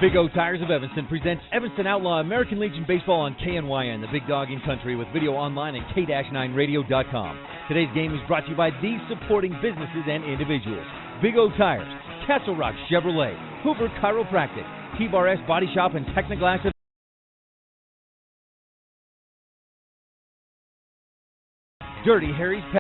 Big O Tires of Evanston presents Evanston Outlaw American Legion Baseball on KNYN, the big dog in country, with video online at k-9radio.com. Today's game is brought to you by these supporting businesses and individuals: Big O Tires, Castle Rock Chevrolet, Hoover Chiropractic, T-Bar S Body Shop and Technoglass. Dirty Harry's Pet.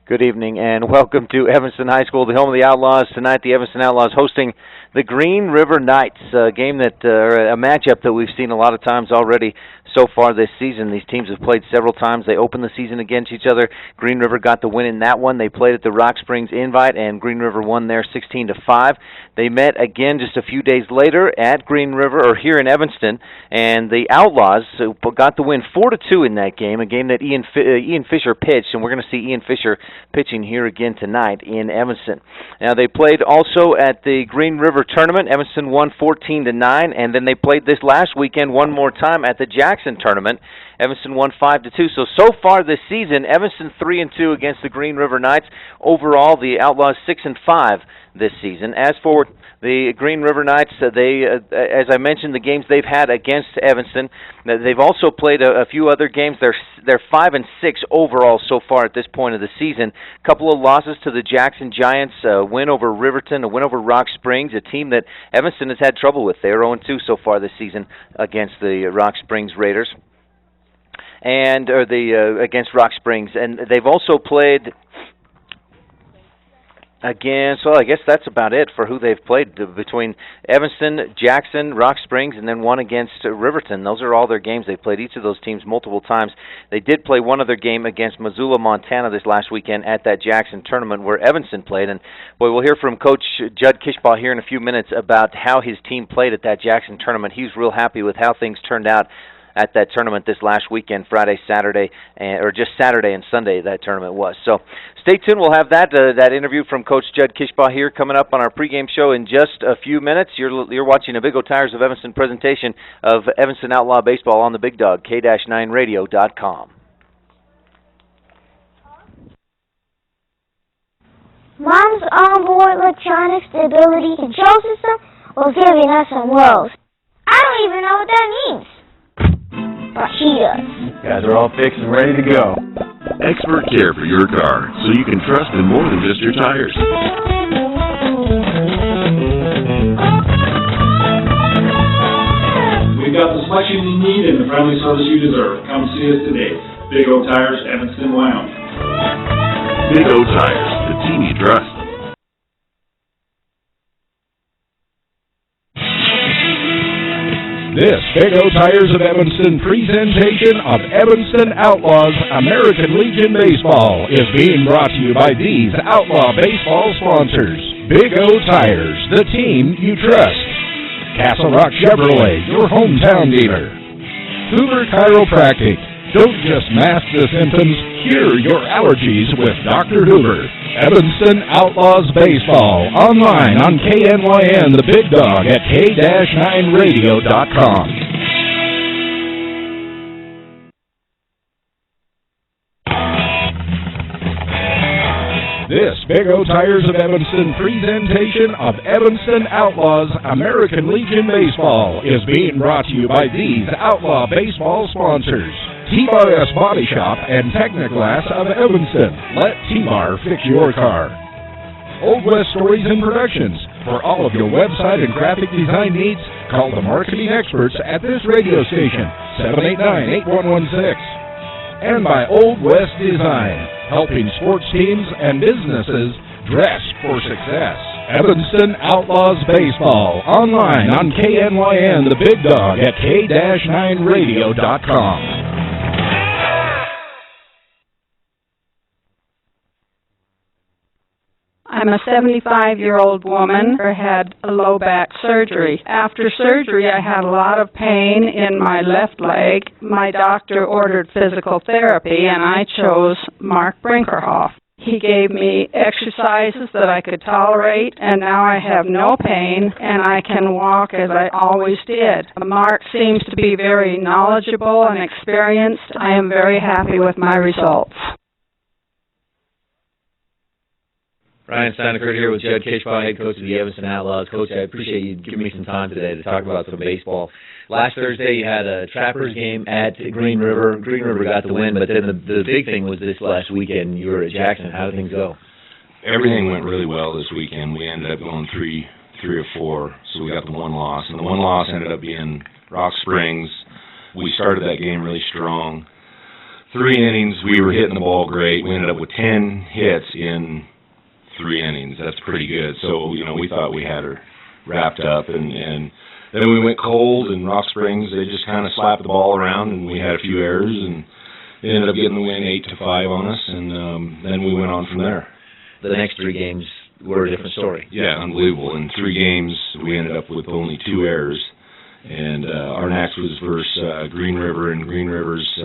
Good evening and welcome to Evanston High School, the home of the Outlaws. Tonight, the Evanston Outlaws hosting the Green River Knights, a game that, a matchup that we've seen a lot of times already so far this season. These teams have played several times. They opened the season against each other. Green River got the win in that one. They played at the Rock Springs Invite, and Green River won there 16-5. They met again just a few days later at Green River, or here in Evanston, and the Outlaws got the win 4-2 in that game, a game that Ian Fisher pitched, and we're going to see Ian Fisher pitching here again tonight in Evanston. Now, they played also at the Green River Tournament. Evanston won 14-9, and then they played this last weekend one more time at the Jackson Tournament. Evanston won 5-2. So far this season, Evanston 3-2 against the Green River Knights. Overall, the Outlaws 6-5 this season. As for the Green River Knights, as I mentioned, the games they've had against Evanston, they've also played a few other games. They're 5-6 overall so far at this point of the season. A couple of losses to the Jackson Giants, a win over Riverton, a win over Rock Springs, a team that Evanston has had trouble with. They are 0-2 so far this season against the Rock Springs Raiders, and against Rock Springs, and they've also played against, well, I guess that's about it for who they've played, between Evanston, Jackson, Rock Springs, and then one against Riverton. Those are all their games. They've played each of those teams multiple times. They did play one other game against Missoula, Montana this last weekend at that Jackson tournament where Evanston played. And, boy, we'll hear from Coach Judd Kishbaugh here in a few minutes about how his team played at that Jackson tournament. He's real happy with how things turned out at that tournament this last weekend, Friday, Saturday, or just Saturday and Sunday that tournament was. So stay tuned. We'll have that interview from Coach Judd Kishbaugh here coming up on our pregame show in just a few minutes. You're watching a Big O Tires of Evanston presentation of Evanston Outlaw Baseball on the Big Dog, k-9radio.com. Mom's onboard electronic stability control system was giving us some woes. I don't even know what that means. But she does. Guys are all fixed and ready to go. Expert care for your car, so you can trust in more than just your tires. We've got the selection you need and the friendly service you deserve. Come see us today. Big O Tires, Evanston, Wyoming. Big O Tires, the team you trust. This Big O Tires of Evanston presentation of Evanston Outlaws American Legion Baseball is being brought to you by these Outlaw Baseball sponsors: Big O Tires, the team you trust; Castle Rock Chevrolet, your hometown dealer; Hoover Chiropractic. Don't just mask the symptoms, cure your allergies with Dr. Hoover. Evanston Outlaws Baseball, online on KNYN, the Big Dog, at k-9radio.com. This Big O Tires of Evanston presentation of Evanston Outlaws American Legion Baseball is being brought to you by these Outlaw Baseball sponsors. T-Bar S Body Shop and Technoglass of Evanston. Let T-Bar fix your car. Old West Stories and Productions. For all of your website and graphic design needs, call the marketing experts at this radio station, 789-8116. And by Old West Design, helping sports teams and businesses dress for success. Evanston Outlaws Baseball, online on KNYN, the Big Dog, at k-9radio.com. I'm a 75-year-old woman who had a low back surgery. After surgery, I had a lot of pain in my left leg. My doctor ordered physical therapy, and I chose Mark Brinkerhoff. He gave me exercises that I could tolerate, and now I have no pain, and I can walk as I always did. Mark seems to be very knowledgeable and experienced. I am very happy with my results. Ryan Steinekert here with Judd Kishbaugh, head coach of the Evanston Outlaws. Coach, I appreciate you giving me some time today to talk about some baseball. Last Thursday you had a Trappers game at Green River. Green River got the win, but then the big thing was this last weekend. You were at Jackson. How did things go? Everything went really well this weekend. We ended up going three or four, so we got the one loss. And the one loss ended up being Rock Springs. We started that game really strong. 3 innings, we were hitting the ball great. We ended up with 10 hits in 3 innings. That's pretty good. So, we thought we had her wrapped up, and then we went cold, and Rock Springs, they just kind of slapped the ball around, and we had a few errors, and they ended up getting the win 8-5 on us, and then we went on from there. The next 3 games were a different story. Yeah, unbelievable. In 3 games, we ended up with only 2 errors, and our next was versus Green River, and Green River's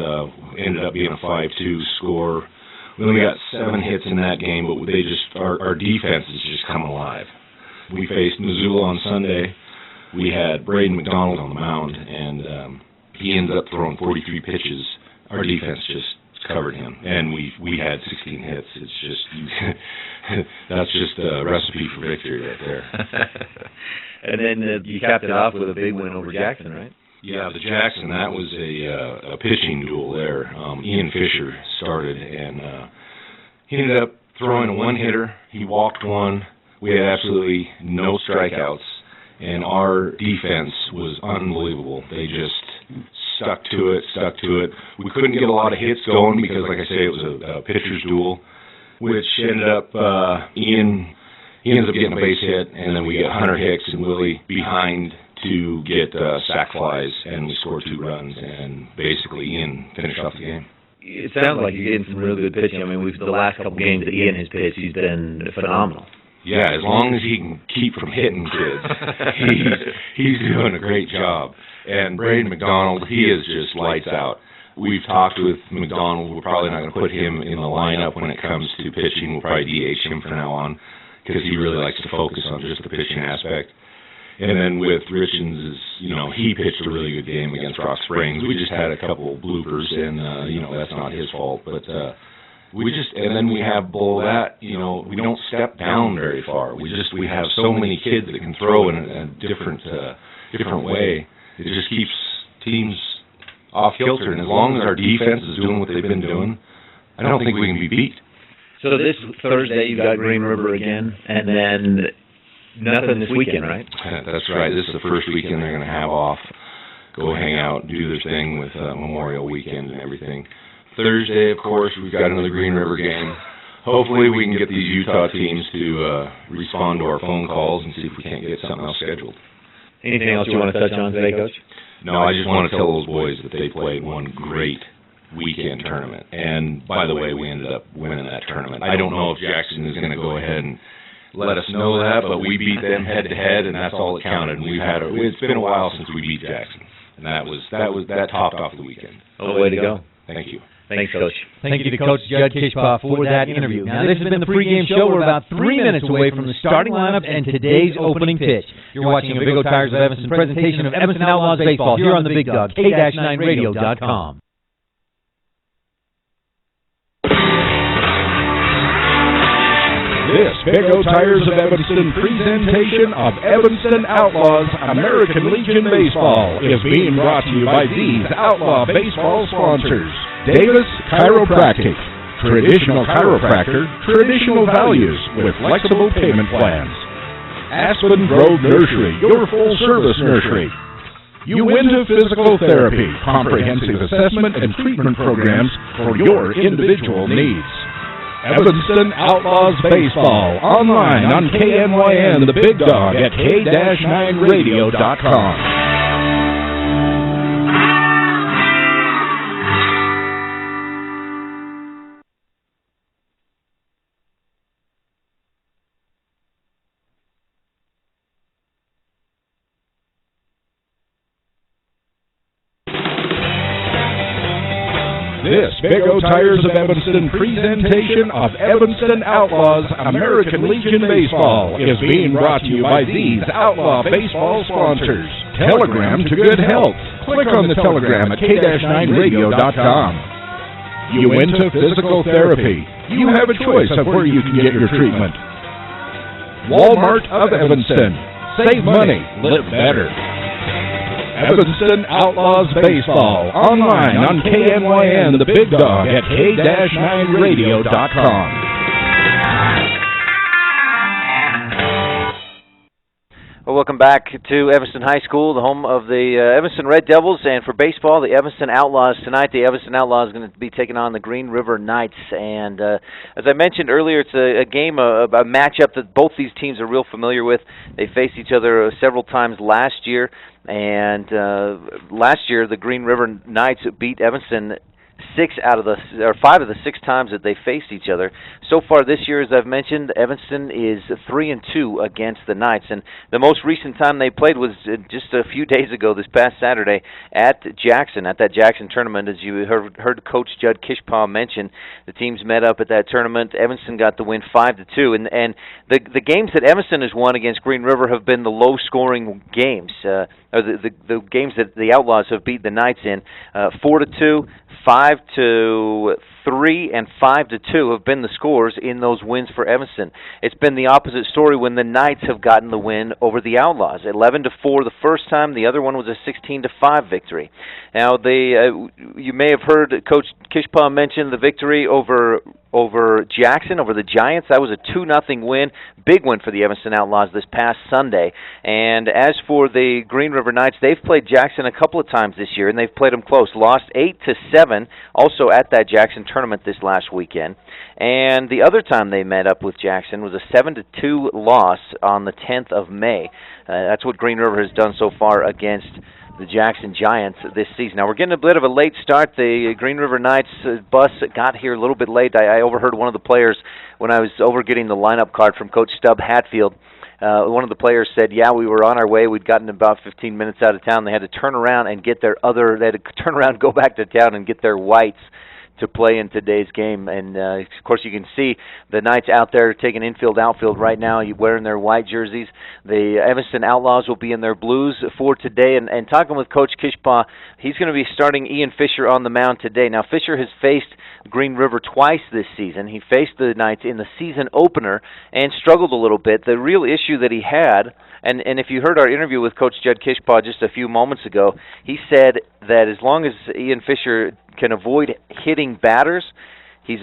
ended up being a 5-2 score. We only got 7 hits in that game, but our defense is just come alive. We faced Missoula on Sunday. We had Braden McDonald on the mound, and he ended up throwing 43 pitches. Our defense just covered him, and we had 16 hits. It's just that's just a recipe for victory right there. And then you capped it off with a big win over Jackson, right? Yeah, the Jackson, that was a pitching duel there. Ian Fisher started, and he ended up throwing a one-hitter. He walked one. We had absolutely no strikeouts, and our defense was unbelievable. They just stuck to it. We couldn't get a lot of hits going because, like I say, it was a pitcher's duel, which ended up Ian ends up getting a base hit, and then we get Hunter Hicks and Willie behind to get sac flies, and we scored 2 runs, and basically Ian finished off the game. It sounds like you're getting some really good pitching. I mean, the last couple games that Ian has pitched, he's been phenomenal. Yeah, as long as he can keep from hitting kids, he's doing a great job. And Braden McDonald, he is just lights out. We've talked with McDonald. We're probably not going to put him in the lineup when it comes to pitching. We'll probably DH him from now on because he really likes to focus on just the pitching aspect. And then with Richens, he pitched a really good game against Rock Springs. We just had a couple bloopers, and that's not his fault. But and then we have below that, we don't step down very far. We have so many kids that can throw in a different way. It just keeps teams off kilter. And as long as our defense is doing what they've been doing, I don't think we can be beat. So this Thursday you got Green River again, and then nothing this weekend, right? That's right. This is the first weekend they're going to have off. Go hang out, do their thing with Memorial Weekend and everything. Thursday, of course, we've got another Green River game. Hopefully we can get these Utah teams to respond to our phone calls and see if we can't get something else scheduled. Anything else you want to touch on today, Coach? No, I just want to tell those boys that they played one great weekend tournament. And, by the way, we ended up winning that tournament. I don't know if Jackson is going to go ahead and let us know that, but we beat them head-to-head, and that's all that counted. And it's been a while since we beat Jackson, and that topped off the weekend. Oh, way to go. Thank you. Thanks, Coach. Thank you to Coach Judd Kishbaugh for that interview. Now, this has been the pregame show. We're about 3 minutes away from the starting lineup and today's opening pitch. You're watching a Big O Tires of Evanston presentation of Evanston Outlaws Baseball here on the Big Dog, k-9radio.com. This Big O Tires of Evanston presentation of Evanston Outlaws American Legion Baseball is being brought to you by these Outlaw Baseball sponsors. Davis Chiropractic, traditional chiropractor, traditional values with flexible payment plans. Aspen Grove Nursery, your full-service nursery. Uinta Physical Therapy, comprehensive assessment and treatment programs for your individual needs. Evanston Outlaws Baseball, online on KNYN, the Big Dog, at k-9radio.com. This Big O Tires of Evanston presentation of Evanston Outlaws American Legion Baseball is being brought to you by these Outlaw Baseball sponsors. Telegram to good health. Click on the telegram at k-9radio.com. Uinta Physical Therapy. You have a choice of where you can get your treatment. Walmart of Evanston. Save money, live better. Evanston Outlaws Baseball, online on KNYN, the Big Dog, at k-9radio.com. Well, welcome back to Evanston High School, the home of the Evanston Red Devils, and for baseball, the Evanston Outlaws. Tonight, the Evanston Outlaws are going to be taking on the Green River Knights, and as I mentioned earlier, it's a game, a matchup that both these teams are real familiar with. They faced each other several times last year, and last year, the Green River Knights beat Evanston 5 of the 6 times that they faced each other. So far this year, as I've mentioned, Evanston is 3-2 against the Knights, and the most recent time they played was just a few days ago, this past Saturday, at Jackson, at that Jackson tournament. As you heard Coach Judd Kishpaw mention, the teams met up at that tournament. Evanston got the win 5-2, and the games that Evanston has won against Green River have been the low-scoring games, or the games that the Outlaws have beat the Knights in. 4-2, 5-3, and 5-2 have been the scores in those wins for Evanston. It's been the opposite story when the Knights have gotten the win over the Outlaws. 11-4 the first time. The other one was a 16-5 victory. Now, you may have heard Coach Kishpaw mention the victory over Jackson, over the Giants. That was a 2-0 win, big win for the Evanston Outlaws this past Sunday. And as for the Green River Knights, they've played Jackson a couple of times this year, and they've played them close. Lost 8-7, also at that Jackson tournament this last weekend. And the other time they met up with Jackson was a 7-2 loss on the 10th of May. That's what Green River has done so far against the Jackson Giants this season. Now, we're getting a bit of a late start. The Green River Knights bus got here a little bit late. I overheard one of the players when I was over getting the lineup card from Coach Stubb Hatfield. One of the players said, yeah, we were on our way. We'd gotten about 15 minutes out of town. They had to turn around and get go back to town and get their whites to play in today's game. And, of course, you can see the Knights out there taking infield, outfield right now, wearing their white jerseys. The Evanston Outlaws will be in their blues for today. And talking with Coach Kishpaw, he's going to be starting Ian Fisher on the mound today. Now, Fisher has faced Green River twice this season. He faced the Knights in the season opener and struggled a little bit. The real issue that he had, and if you heard our interview with Coach Judd Kishpaw just a few moments ago, he said that as long as Ian Fisher can avoid hitting batters, he's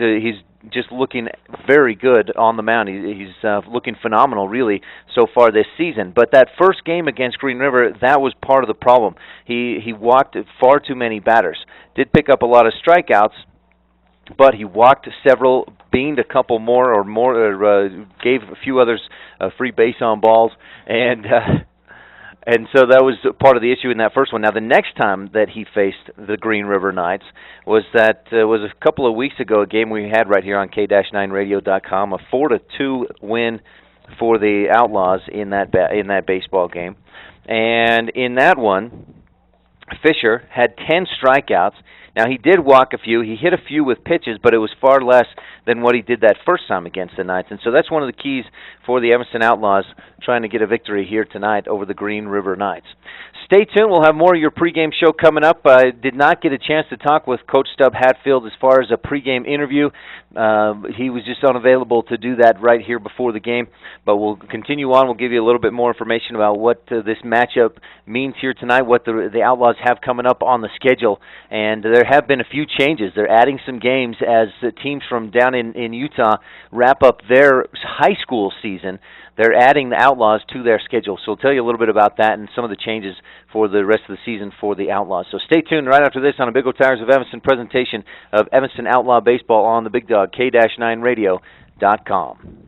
just looking very good on the mound. He's looking phenomenal, really, so far this season. But that first game against Green River, that was part of the problem. He walked far too many batters. Did pick up a lot of strikeouts, but he walked several, beamed a couple more, gave a few others free base on balls, and so that was part of the issue in that first one. Now, the next time that he faced the Green River Knights was a couple of weeks ago, a game we had right here on k-9radio.com, a 4-2 win for the Outlaws in that baseball game. And in that one, Fisher had 10 strikeouts. Now, he did walk a few. He hit a few with pitches, but it was far less than what he did that first time against the Knights. And so that's one of the keys for the Evanston Outlaws trying to get a victory here tonight over the Green River Knights. Stay tuned. We'll have more of your pregame show coming up. I did not get a chance to talk with Coach Stub Hatfield as far as a pregame interview. He was just unavailable to do that right here before the game. But we'll continue on. We'll give you a little bit more information about what this matchup means here tonight, what the Outlaws have coming up on the schedule. And there have been a few changes. They're adding some games as the teams from down in Utah wrap up their high school season. They're adding the Outlaws to their schedule. So we'll tell you a little bit about that and some of the changes for the rest of the season for the Outlaws. So stay tuned right after this on a Big O Tires of Evanston presentation of Evanston Outlaw Baseball on the Big Dog, K-9radio.com.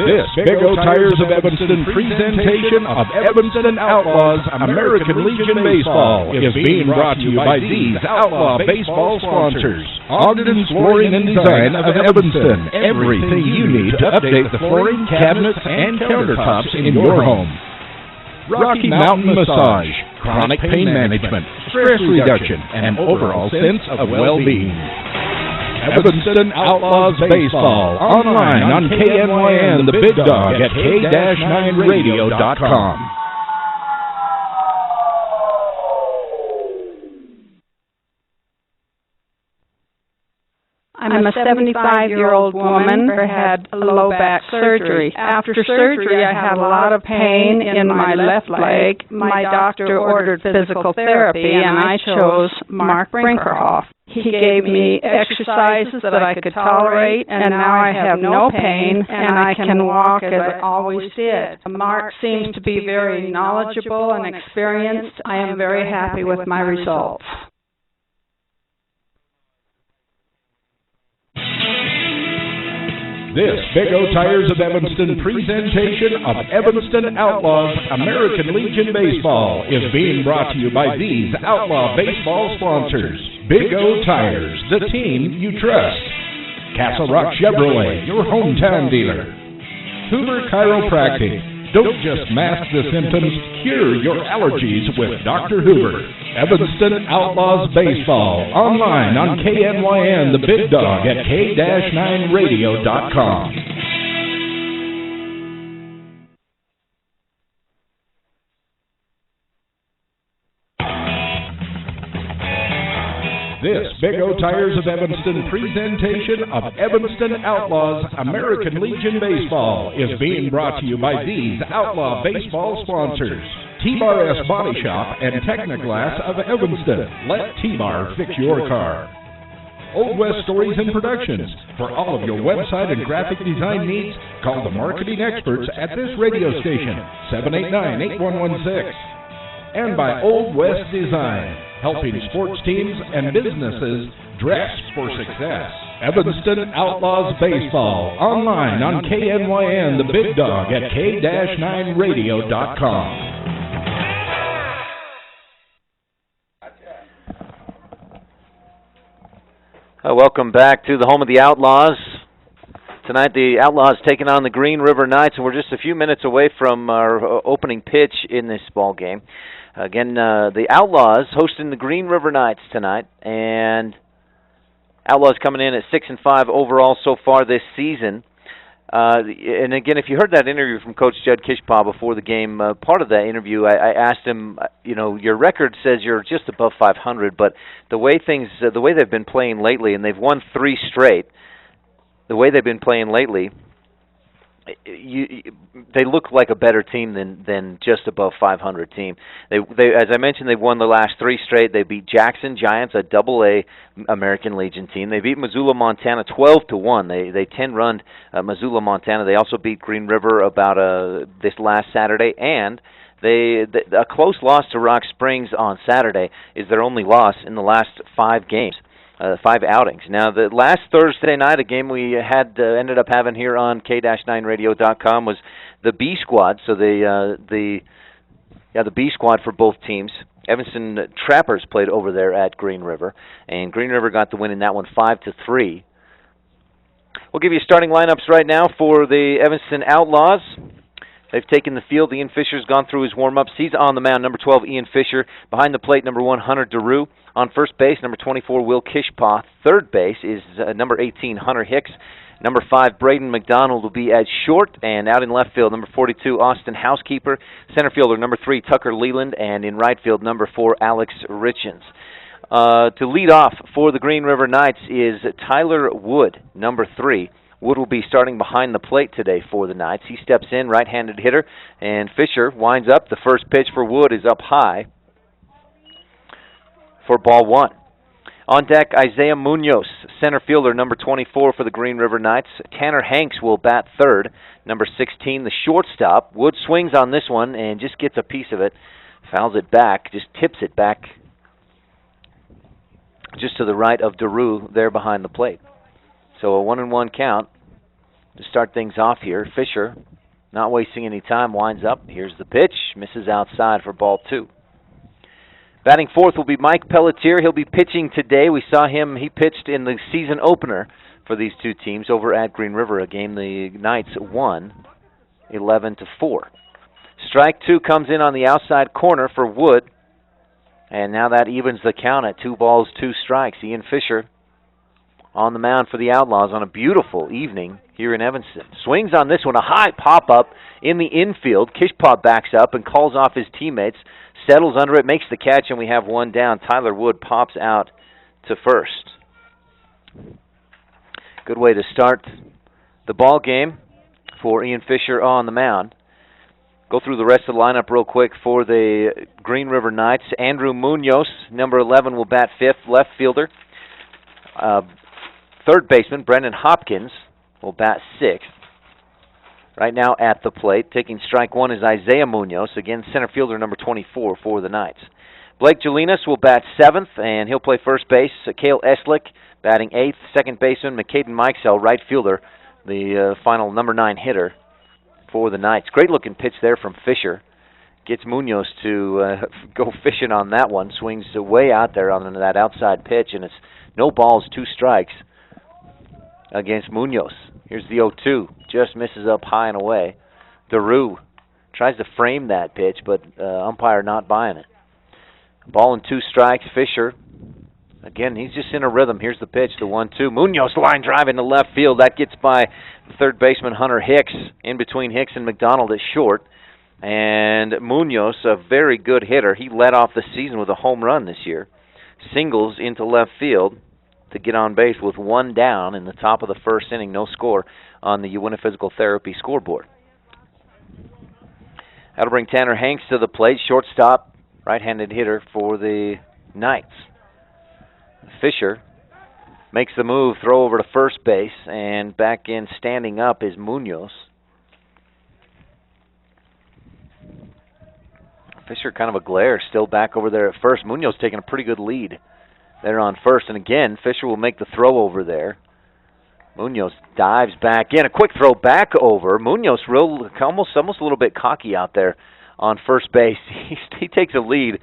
This Big O Tires of Evanston presentation of Evanston Outlaws American Legion Baseball is being brought to you by these Outlaw Baseball sponsors. Ogden's Flooring and Design of Evanston. Everything you need to update the flooring, cabinets, and countertops in your home. Rocky Mountain Massage, chronic pain management, stress reduction, and overall sense of well-being. Evanston Outlaws Baseball, online on KNYN, the Big Dog, at K-9radio.com. I'm a 75-year-old woman who had low back surgery. After surgery, I had a lot of pain in my left leg. My doctor ordered physical therapy, and I chose Mark Brinkerhoff. He gave me exercises that I could tolerate, and now I have no pain, and I can walk as I always did. Mark seems to be very knowledgeable and experienced. I am very happy with my results. This Big O Tires of Evanston presentation of Evanston Outlaws American Legion Baseball is being brought to you by these Outlaw Baseball sponsors. Big O Tires, the team you trust. Castle Rock Chevrolet, your hometown dealer. Hoover Chiropractic. Don't just mask the symptoms, cure your allergies with Dr. Hoover. Evanston Outlaws Baseball, online on KNYN, the Big Dog, at K-9radio.com. This Big O Tires of Evanston presentation of Evanston Outlaws American Legion Baseball is being brought to you by these Outlaw Baseball sponsors. T-Bar S Body Shop and Technoglass of Evanston. Let T-Bar fix your car. Old West Stories and Productions. For all of your website and graphic design needs, call the marketing experts at this radio station, 789-8116. And by Old West Design, helping sports teams and businesses dress for success. Evanston Outlaws Baseball, online on KNYN, the Big Dog, at K-9radio.com. Welcome back to the home of the Outlaws. Tonight the Outlaws taking on the Green River Knights, and we're just a few minutes away from our opening pitch in this ball game. Again, the Outlaws hosting the Green River Knights tonight, and Outlaws coming in at 6-5 overall so far this season. And again, if you heard that interview from Coach Judd Kishpaw before the game, part of that interview, I asked him, your record says you're just above 500, but the way they've been playing lately, and they've won 3 straight, the way they've been playing lately, they look like a better team than just above 500 team. They as I mentioned, they've won the last 3 straight. They beat Jackson Giants, a Double-A American Legion team. They beat Missoula, Montana 12-1. They 10-run Missoula, Montana. They also beat Green River about this last Saturday, and a close loss to Rock Springs on Saturday is their only loss in the last 5 games. 5 outings. Now, the last Thursday night, a game we had ended up having here on K-9radio.com was the B squad. So the B squad for both teams. Evanston Trappers played over there at Green River, and Green River got the win in that one 5-3. We'll give you starting lineups right now for the Evanston Outlaws. They've taken the field. Ian Fisher's gone through his warm-ups. He's on the mound, number 12, Ian Fisher. Behind the plate, number 1, Hunter DeRue. On first base, number 24, Will Kishpaw. Third base is number 18, Hunter Hicks. Number 5, Braden McDonald will be at short. And out in left field, number 42, Austin Housekeeper. Center fielder, number 3, Tucker Leland. And in right field, number 4, Alex Richens. To lead off for the Green River Knights is Tyler Wood, number 3. Wood will be starting behind the plate today for the Knights. He steps in, right-handed hitter, and Fisher winds up. The first pitch for Wood is up high for ball 1. On deck, Isaiah Munoz, center fielder, number 24 for the Green River Knights. Tanner Hanks will bat third, number 16, the shortstop. Wood swings on this one and just gets a piece of it, fouls it back, just tips it back just to the right of DeRue there behind the plate. So a 1-1 count to start things off here. Fisher, not wasting any time, winds up. Here's the pitch. Misses outside for ball 2. Batting fourth will be Mike Pelletier. He'll be pitching today. We saw him. He pitched in the season opener for these two teams over at Green River, a game the Knights won 11-4. Strike 2 comes in on the outside corner for Wood. And now that evens the count at 2 balls, 2 strikes. Ian Fisher on the mound for the Outlaws on a beautiful evening here in Evanston. Swings on this one, a high pop-up in the infield. Kishpaw backs up and calls off his teammates, settles under it, makes the catch, and we have one down. Tyler Wood pops out to first. Good way to start the ball game for Ian Fisher on the mound. Go through the rest of the lineup real quick for the Green River Knights. Andrew Munoz, number 11, will bat fifth, left fielder. Third baseman, Brendan Hopkins, will bat sixth. Right now at the plate, taking strike 1 is Isaiah Munoz, again center fielder number 24 for the Knights. Blake Jelinas will bat seventh, and he'll play first base. Cale Eslick batting eighth. Second baseman, McCaden Mikesell, right fielder, the final number 9 hitter for the Knights. Great-looking pitch there from Fisher. Gets Munoz to go fishing on that one. Swings way out there on that outside pitch, and it's no balls, 2 strikes against Munoz. Here's the 0-2. Just misses up high and away. DeRue tries to frame that pitch, but umpire not buying it. Ball and 2 strikes. Fisher, again, he's just in a rhythm. Here's the pitch, the 1-2. Munoz line drive into left field. That gets by third baseman Hunter Hicks. In between Hicks and McDonald at short. And Munoz, a very good hitter. He led off the season with a home run this year. Singles into left field to get on base with 1 down in the top of the first inning. No score on the Uinta Physical Therapy scoreboard. That'll bring Tanner Hanks to the plate. Shortstop, right-handed hitter for the Knights. Fisher makes the move, throw over to first base, and back in standing up is Munoz. Fisher kind of a glare, still back over there at first. Munoz taking a pretty good lead there on first, and again, Fisher will make the throw over there. Munoz dives back in, a quick throw back over. Munoz almost a little bit cocky out there on first base. He takes a lead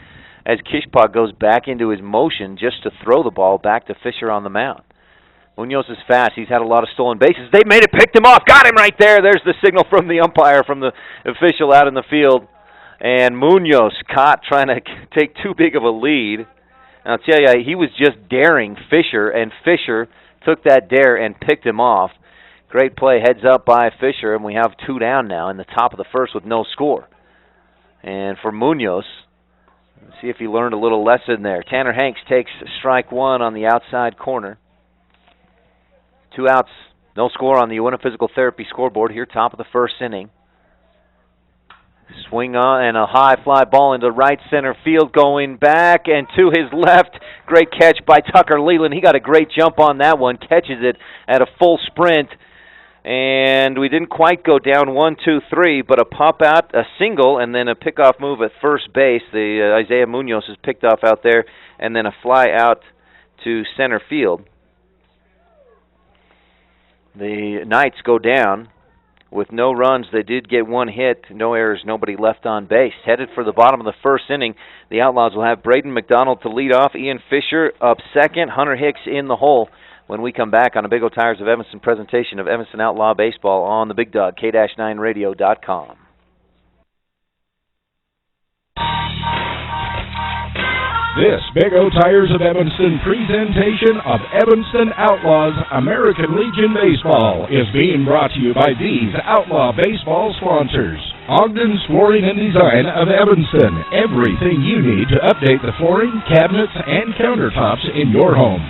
as Kishpaw goes back into his motion just to throw the ball back to Fisher on the mound. Munoz is fast. He's had a lot of stolen bases. They made it, picked him off, got him right there. There's the signal from the umpire, from the official out in the field. And Munoz caught trying to take too big of a lead. And I'll tell you, he was just daring Fisher, and Fisher took that dare and picked him off. Great play, heads up by Fisher, and we have 2 down now in the top of the first with no score. And for Munoz, let's see if he learned a little lesson there. Tanner Hanks takes strike 1 on the outside corner. 2 outs, No score on the Uinta Physical Therapy scoreboard here, top of the first inning. Swing on and a high fly ball into right center field, going back and to his left. Great catch by Tucker Leland. He got a great jump on that one, catches it at a full sprint. And we didn't quite go down 1, 2, 3, but a pop out, a single, and then a pickoff move at first base. The Isaiah Munoz is picked off out there, and then a fly out to center field. The Knights go down with no runs. They did get one hit, no errors, nobody left on base. Headed for the bottom of the first inning, the Outlaws will have Braden McDonald to lead off, Ian Fisher up second, Hunter Hicks in the hole. When we come back on a Big O Tires of Evanston presentation of Evanston Outlaw Baseball on the Big Dog, K-9radio.com. This Big O Tires of Evanston presentation of Evanston Outlaws American Legion Baseball is being brought to you by these Outlaw Baseball sponsors. Ogden's Flooring and Design of Evanston. Everything you need to update the flooring, cabinets, and countertops in your home.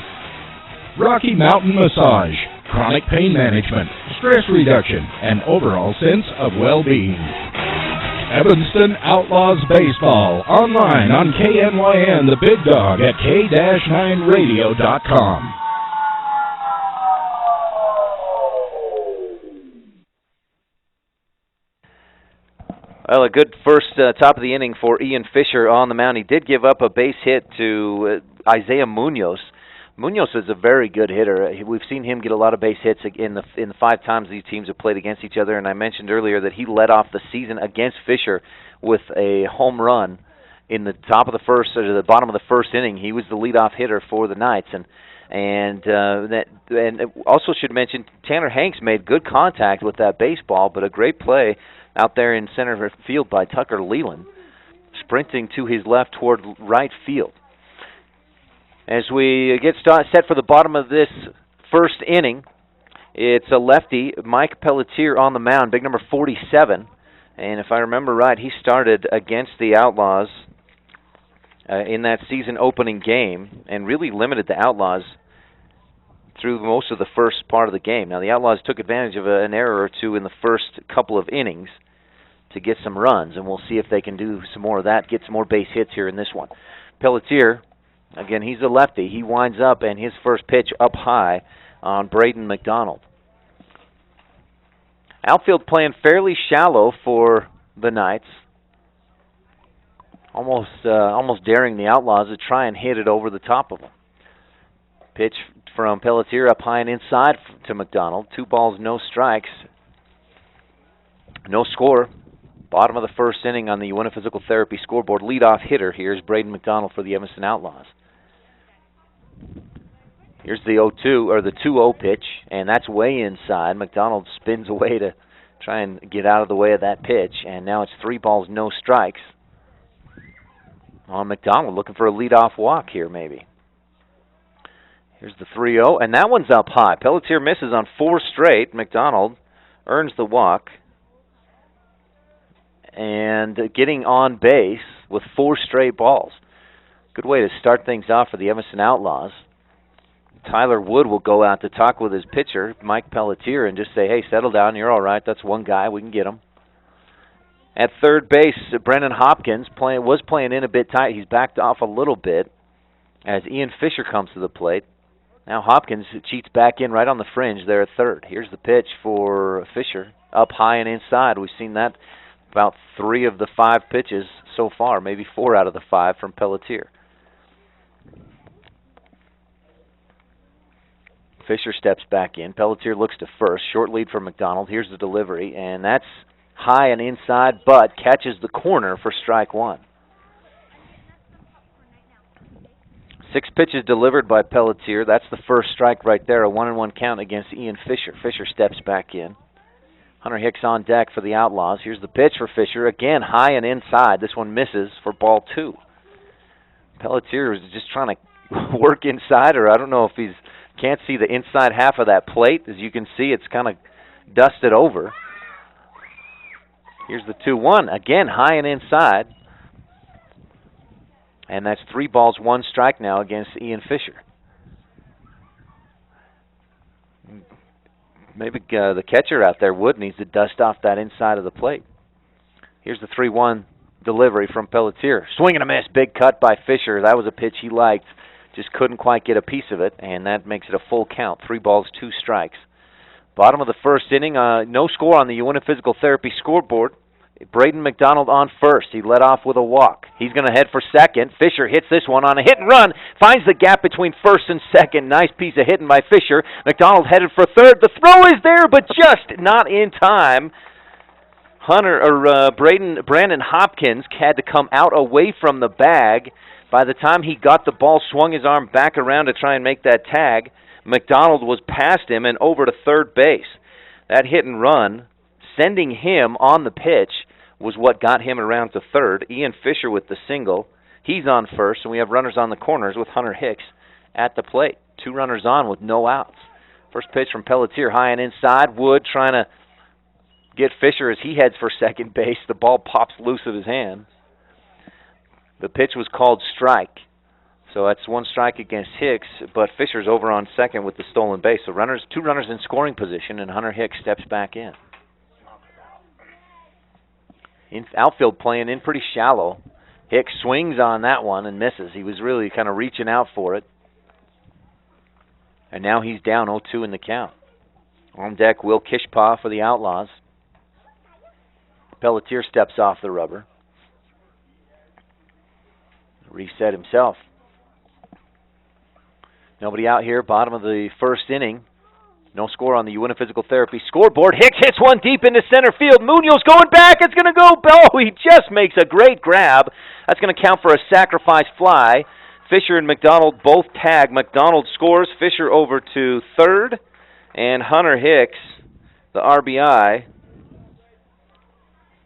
Rocky Mountain Massage, chronic pain management, stress reduction, and overall sense of well-being. Evanston Outlaws Baseball, online on KNYN, the Big Dog, at K-9radio.com. Well, a good first top of the inning for Ian Fisher on the mound. He did give up a base hit to Isaiah Munoz. Munoz is a very good hitter. We've seen him get a lot of base hits in the 5 times these teams have played against each other, and I mentioned earlier that he led off the season against Fisher with a home run in the top of the first or the bottom of the first inning. He was the leadoff hitter for the Knights, and also should mention Tanner Hanks made good contact with that baseball, but a great play out there in center field by Tucker Leland, sprinting to his left toward right field. As we get set for the bottom of this first inning, it's a lefty, Mike Pelletier, on the mound, big number 47. And if I remember right, he started against the Outlaws in that season opening game and really limited the Outlaws through most of the first part of the game. Now, the Outlaws took advantage of an error or two in the first couple of innings to get some runs, and we'll see if they can do some more of that, get some more base hits here in this one. Pelletier, again, he's a lefty. He winds up, and his first pitch up high on Braden McDonald. Outfield playing fairly shallow for the Knights. Almost daring the Outlaws to try and hit it over the top of them. Pitch from Pelletier up high and inside to McDonald. 2 balls, no strikes. No score. Bottom of the first inning on the Uinta Physical Therapy scoreboard. Leadoff hitter here is Braden McDonald for the Evanston Outlaws. Here's the 0-2 or the 2-0 pitch, and that's way inside. McDonald spins away to try and get out of the way of that pitch, and now it's 3 balls, no strikes on McDonald, looking for a leadoff walk here maybe. Here's the 3-0, and that one's up high. Pelletier misses on 4 straight. McDonald earns the walk, and getting on base with 4 straight balls. Good way to start things off for the Evanston Outlaws. Tyler Wood will go out to talk with his pitcher, Mike Pelletier, and just say, hey, settle down, you're all right. That's one guy. We can get him. At third base, Brennan Hopkins was playing in a bit tight. He's backed off a little bit as Ian Fisher comes to the plate. Now Hopkins cheats back in right on the fringe there at third. Here's the pitch for Fisher, up high and inside. We've seen that about 3 of the 5 pitches so far, maybe 4 out of the 5 from Pelletier. Fisher steps back in. Pelletier looks to first. Short lead for McDonald. Here's the delivery, and that's high and inside, but catches the corner for strike 1. 6 pitches delivered by Pelletier. That's the first strike right there, a 1-1 count against Ian Fisher. Fisher steps back in. Hunter Hicks on deck for the Outlaws. Here's the pitch for Fisher. Again, high and inside. This one misses for ball 2. Pelletier is just trying to work inside, or I don't know if he's can't see the inside half of that plate. As you can see, it's kind of dusted over. Here's the 2-1. Again, high and inside. And that's 3 balls, 1 strike now against Ian Fisher. maybe the catcher out there, Wood, needs to dust off that inside of the plate. Here's the 3-1 delivery from Pelletier. Swing and a miss. Big cut by Fisher. That was a pitch he liked. Just couldn't quite get a piece of it, and that makes it a full count. 3 balls, 2 strikes. Bottom of the first inning, no score on the Uinta Physical Therapy scoreboard. Braden McDonald on first. He led off with a walk. He's going to head for second. Fisher hits this one on a hit and run. Finds the gap between first and second. Nice piece of hitting by Fisher. McDonald headed for third. The throw is there, but just not in time. Brandon Hopkins had to come out away from the bag. By the time he got the ball, swung his arm back around to try and make that tag, McDonald was past him and over to third base. That hit and run, sending him on the pitch, was what got him around to third. Ian Fisher with the single. He's on first, and we have runners on the corners with Hunter Hicks at the plate. 2 runners on with no outs. First pitch from Pelletier, high and inside. Wood trying to get Fisher as he heads for second base. The ball pops loose of his hand. The pitch was called strike. So that's 1 strike against Hicks, but Fisher's over on second with the stolen base. So 2 runners in scoring position, and Hunter Hicks steps back in. Outfield playing in pretty shallow. Hicks swings on that one and misses. He was really kind of reaching out for it. And now he's down 0-2 in the count. On deck, Will Kishpaw for the Outlaws. Pelletier steps off the rubber. Reset himself. Nobody out here, bottom of the first inning. No score on the Uinta Physical Therapy scoreboard. Hicks hits one deep into center field. Munoz going back. It's going to go. Oh, he just makes a great grab. That's going to count for a sacrifice fly. Fisher and McDonald both tag. McDonald scores. Fisher over to third. And Hunter Hicks, the RBI.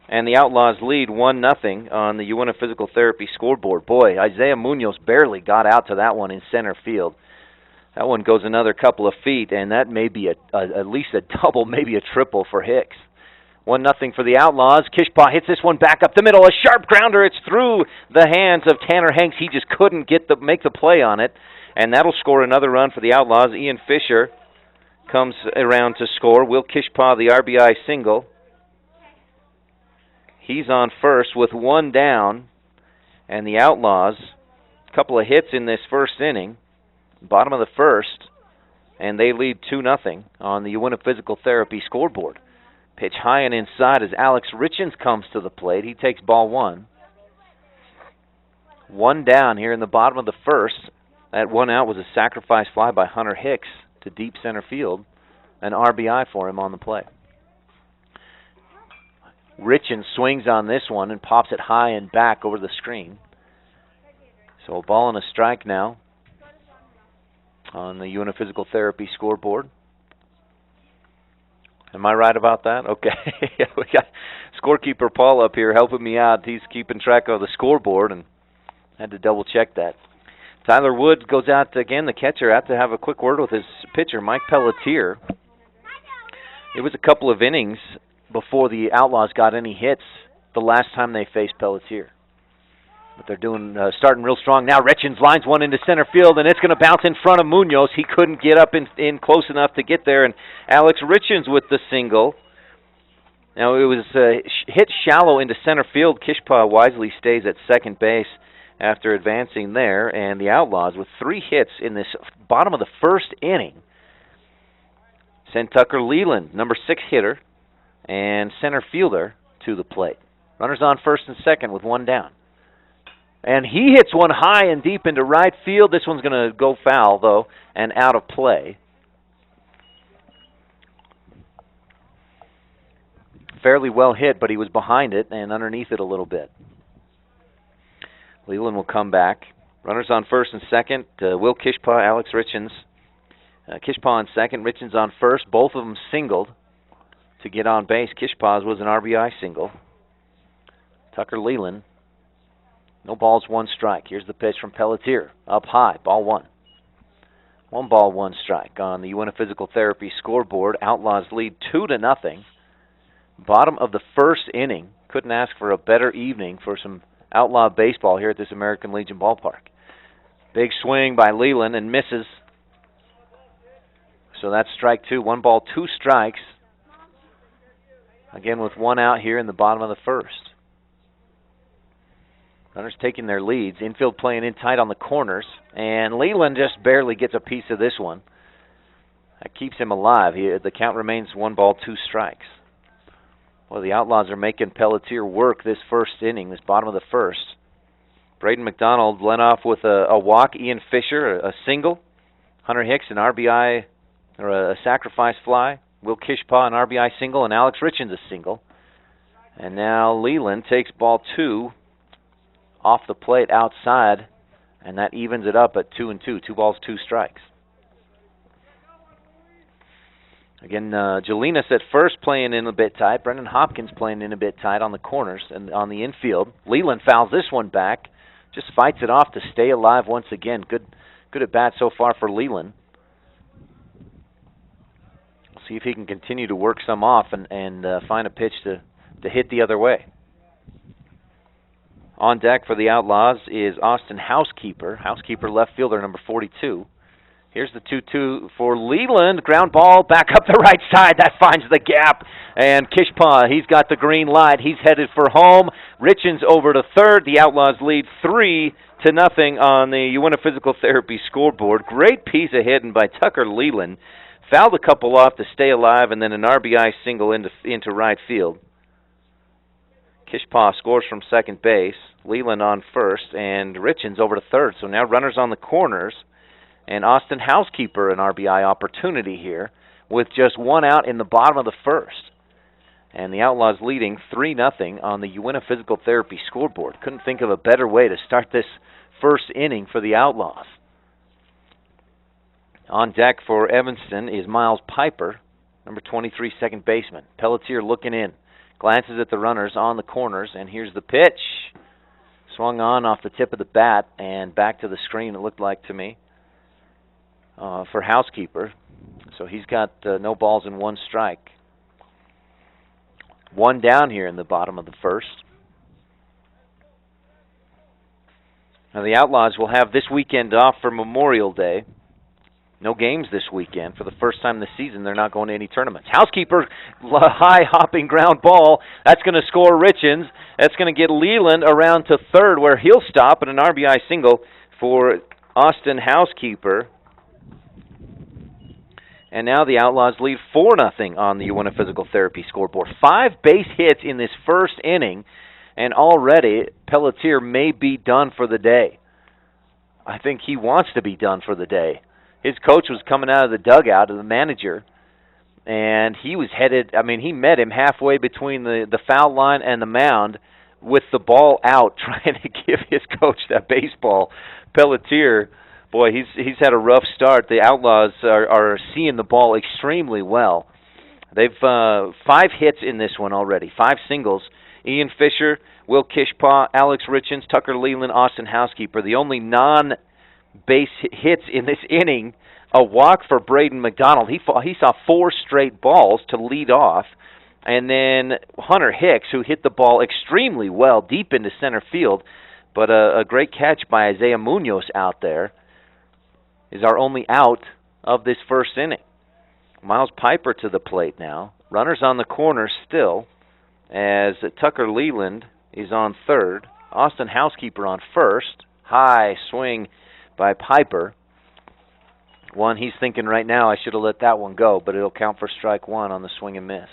And the Outlaws lead 1-0 on the Uinta Physical Therapy scoreboard. Boy, Isaiah Munoz barely got out to that one in center field. That one goes another couple of feet, and that may be at least a double, maybe a triple for Hicks. 1-0 for the Outlaws. Kishpaw hits this one back up the middle. A sharp grounder. It's through the hands of Tanner Hanks. He just couldn't make the play on it, and that'll score another run for the Outlaws. Ian Fisher comes around to score. Will Kishpaw, the RBI single. He's on first with 1 down, and the Outlaws, a couple of hits in this first inning. Bottom of the first, and they lead 2-0 on the Uinta Physical Therapy scoreboard. Pitch high and inside as Alex Richens comes to the plate. He takes ball 1. 1 down here in the bottom of the first. That 1 out was a sacrifice fly by Hunter Hicks to deep center field. An RBI for him on the play. Richens swings on this one and pops it high and back over the screen. So a ball and a strike now on the Uinta Physical Therapy scoreboard. Am I right about that? Okay. We got scorekeeper Paul up here helping me out. He's keeping track of the scoreboard, and had to double check that. Tyler Wood goes out again, the catcher, out to have a quick word with his pitcher, Mike Pelletier. It was a couple of innings before the Outlaws got any hits the last time they faced Pelletier. But they're doing starting real strong now. Richens lines one into center field, and it's going to bounce in front of Munoz. He couldn't get up in close enough to get there, and Alex Richens with the single. Now, it was hit shallow into center field. Kishpaw wisely stays at second base after advancing there, and the Outlaws, with 3 hits in this bottom of the first inning, sent Tucker Leland, number 6 hitter, and center fielder, to the plate. Runners on first and second with 1 down. And he hits one high and deep into right field. This one's going to go foul, though, and out of play. Fairly well hit, but he was behind it and underneath it a little bit. Leland will come back. Runners on first and second. Will Kishpaw, Alex Richens. Kishpaw on second, Richens on first. Both of them singled to get on base. Kishpaw's was an RBI single. Tucker Leland. No balls, 1 strike. Here's the pitch from Pelletier. Up high, ball 1. 1 ball, 1 strike on the Uinta Physical Therapy scoreboard. Outlaws lead 2-0. Bottom of the first inning. Couldn't ask for a better evening for some Outlaw baseball here at this American Legion ballpark. Big swing by Leland and misses. So that's strike 2. 1 ball, 2 strikes. Again with 1 out here in the bottom of the first. Runners taking their leads. Infield playing in tight on the corners. And Leland just barely gets a piece of this one. That keeps him alive. The count remains 1 ball, 2 strikes. Well, the Outlaws are making Pelletier work this first inning, this bottom of the first. Braden McDonald led off with a walk. Ian Fisher, a single. Hunter Hicks, an RBI, or a sacrifice fly. Will Kishpaw, an RBI single, and Alex Richens, a single. And now Leland takes ball 2 off the plate outside, and that evens it up at 2-2. 2 balls, 2 strikes. Again, Jelinas at first playing in a bit tight. Brendan Hopkins playing in a bit tight on the corners and on the infield. Leland fouls this one back. Just fights it off to stay alive once again. Good at bat so far for Leland. We'll see if he can continue to work some off and find a pitch to hit the other way. On deck for the Outlaws is Austin Housekeeper. Housekeeper left fielder number 42. Here's the 2-2 for Leland. Ground ball back up the right side. That finds the gap. And Kishpaw, he's got the green light. He's headed for home. Richens over to third. The Outlaws lead 3-0 on the Uinta Physical Therapy scoreboard. Great piece of hitting by Tucker Leland. Fouled a couple off to stay alive, and then an RBI single into right field. Kishpaw scores from second base. Leland on first, and Richens over to third. So now runners on the corners. And Austin Housekeeper, an RBI opportunity here, with just 1 out in the bottom of the first. And the Outlaws leading 3-0 on the Uinta Physical Therapy scoreboard. Couldn't think of a better way to start this first inning for the Outlaws. On deck for Evanston is Miles Piper, number 23, second baseman. Pelletier looking in. Glances at the runners on the corners, and here's the pitch. Swung on off the tip of the bat and back to the screen, it looked like to me. For Housekeeper. So he's got no balls and 1 strike. 1 down here in the bottom of the first. Now the Outlaws will have this weekend off for Memorial Day. No games this weekend. For the first time this season, they're not going to any tournaments. Housekeeper, high-hopping ground ball. That's going to score Richens. That's going to get Leland around to third, where he'll stop at an RBI single for Austin Housekeeper. And now the Outlaws lead 4-0 on the Uinta Physical Therapy scoreboard. 5 base hits in this first inning, and already Pelletier may be done for the day. I think he wants to be done for the day. His coach was coming out of the dugout, the manager, and he was headed, he met him halfway between the foul line and the mound with the ball out, trying to give his coach that baseball. Pelletier, boy, he's had a rough start. The Outlaws are seeing the ball extremely well. They've 5 hits in this one already, 5 singles. Ian Fisher, Will Kishpaw, Alex Richens, Tucker Leland, Austin Housekeeper. The only non-base hits in this inning, a walk for Braden McDonald. He saw 4 straight balls to lead off. And then Hunter Hicks, who hit the ball extremely well deep into center field, but a great catch by Isaiah Munoz out there, is our only out of this first inning. Miles Piper to the plate now. Runners on the corner still, as Tucker Leland is on third. Austin Housekeeper on first. High swing by Piper. One he's thinking right now, I should have let that one go, but it'll count for strike 1 on the swing and miss.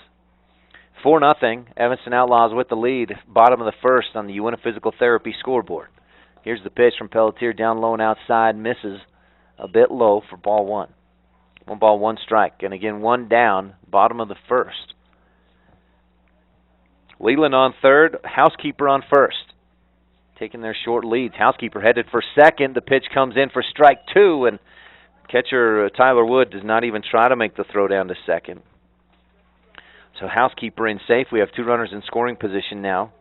4-0, Evanston Outlaws with the lead, bottom of the first on the Uinta Physical Therapy scoreboard. Here's the pitch from Pelletier, down low and outside, misses a bit low for ball 1. 1 ball, 1 strike, and again 1 down, bottom of the first. Leland on third, Housekeeper on first. Taking their short leads. Housekeeper headed for second. The pitch comes in for strike 2, and catcher Tyler Wood does not even try to make the throw down to second. So Housekeeper in safe. We have 2 runners in scoring position now.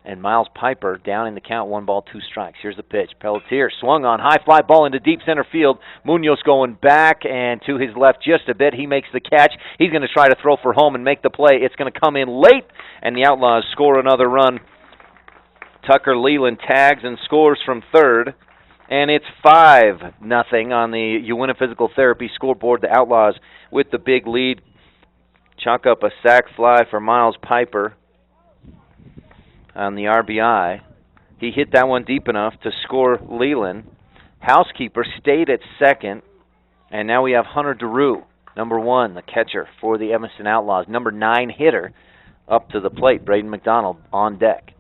And Miles Piper down in the count, 1 ball, 2 strikes. Here's the pitch. Pelletier swung on, high fly ball into deep center field. Munoz going back and to his left just a bit. He makes the catch. He's going to try to throw for home and make the play. It's going to come in late, and the Outlaws score another run. Tucker Leland tags and scores from third. And it's 5-0 on the Uinta Physical Therapy scoreboard. The Outlaws with the big lead. Chalk up a sac fly for Miles Piper on the RBI. He hit that one deep enough to score Leland. Housekeeper stayed at second. And now we have Hunter DeRue, number 1, the catcher for the Evanston Outlaws. Number 9 hitter up to the plate, Braden McDonald on deck.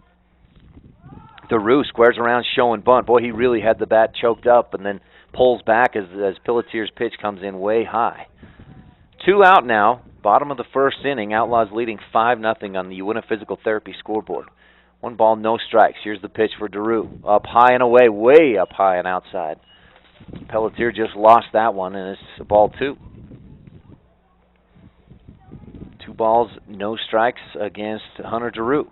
DeRue squares around, show and bunt. Boy, he really had the bat choked up and then pulls back as Pelletier's pitch comes in way high. 2 out now, bottom of the first inning. Outlaws leading 5-0 on the Uinta Physical Therapy scoreboard. 1 ball, no strikes. Here's the pitch for DeRue. Up high and away, way up high and outside. Pelletier just lost that one, and it's a ball 2. 2 balls, no strikes against Hunter DeRue.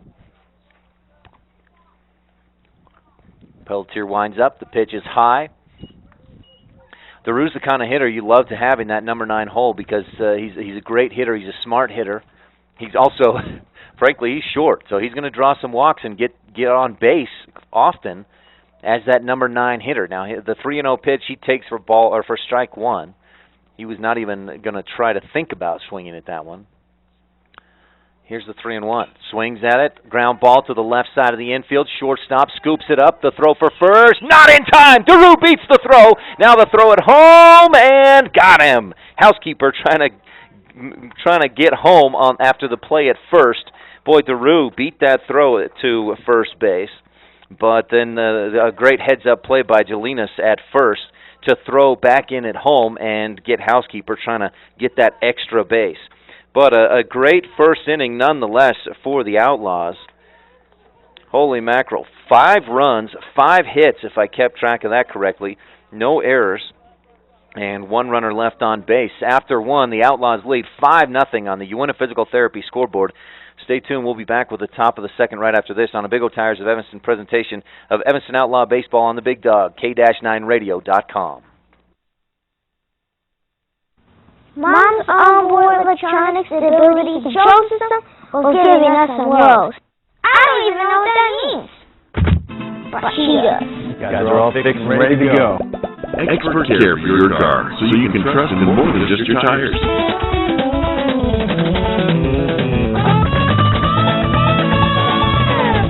Pelletier winds up. The pitch is high. DeRue's the kind of hitter you love to have in that number 9 hole because he's a great hitter. He's a smart hitter. He's also, frankly, he's short, so he's going to draw some walks and get on base often as that number 9 hitter. Now, the 3-0 pitch he takes for strike 1. He was not even going to try to think about swinging at that one. Here's the 3-1. Swings at it. Ground ball to the left side of the infield. Shortstop scoops it up. The throw for first. Not in time. DeRue beats the throw. Now the throw at home and got him. Housekeeper trying to get home after the play at first. Boy, DeRue beat that throw to first base. But then a great heads-up play by Jelinas at first to throw back in at home and get Housekeeper trying to get that extra base. But a great first inning nonetheless for the Outlaws. Holy mackerel. 5 runs, 5 hits, if I kept track of that correctly. No errors, and 1 runner left on base. After 1, the Outlaws lead 5-0 on the Uinta Physical Therapy scoreboard. Stay tuned. We'll be back with the top of the second right after this on a Big O Tires of Evanston presentation of Evanston Outlaw Baseball on the Big Dog, K-9radio.com. Mom's onboard electronics stability control system was giving us some woes. I don't even know what that means. But she does. You guys are all fixed and ready to go. Expert care for your car, so you can trust in more than just your tires.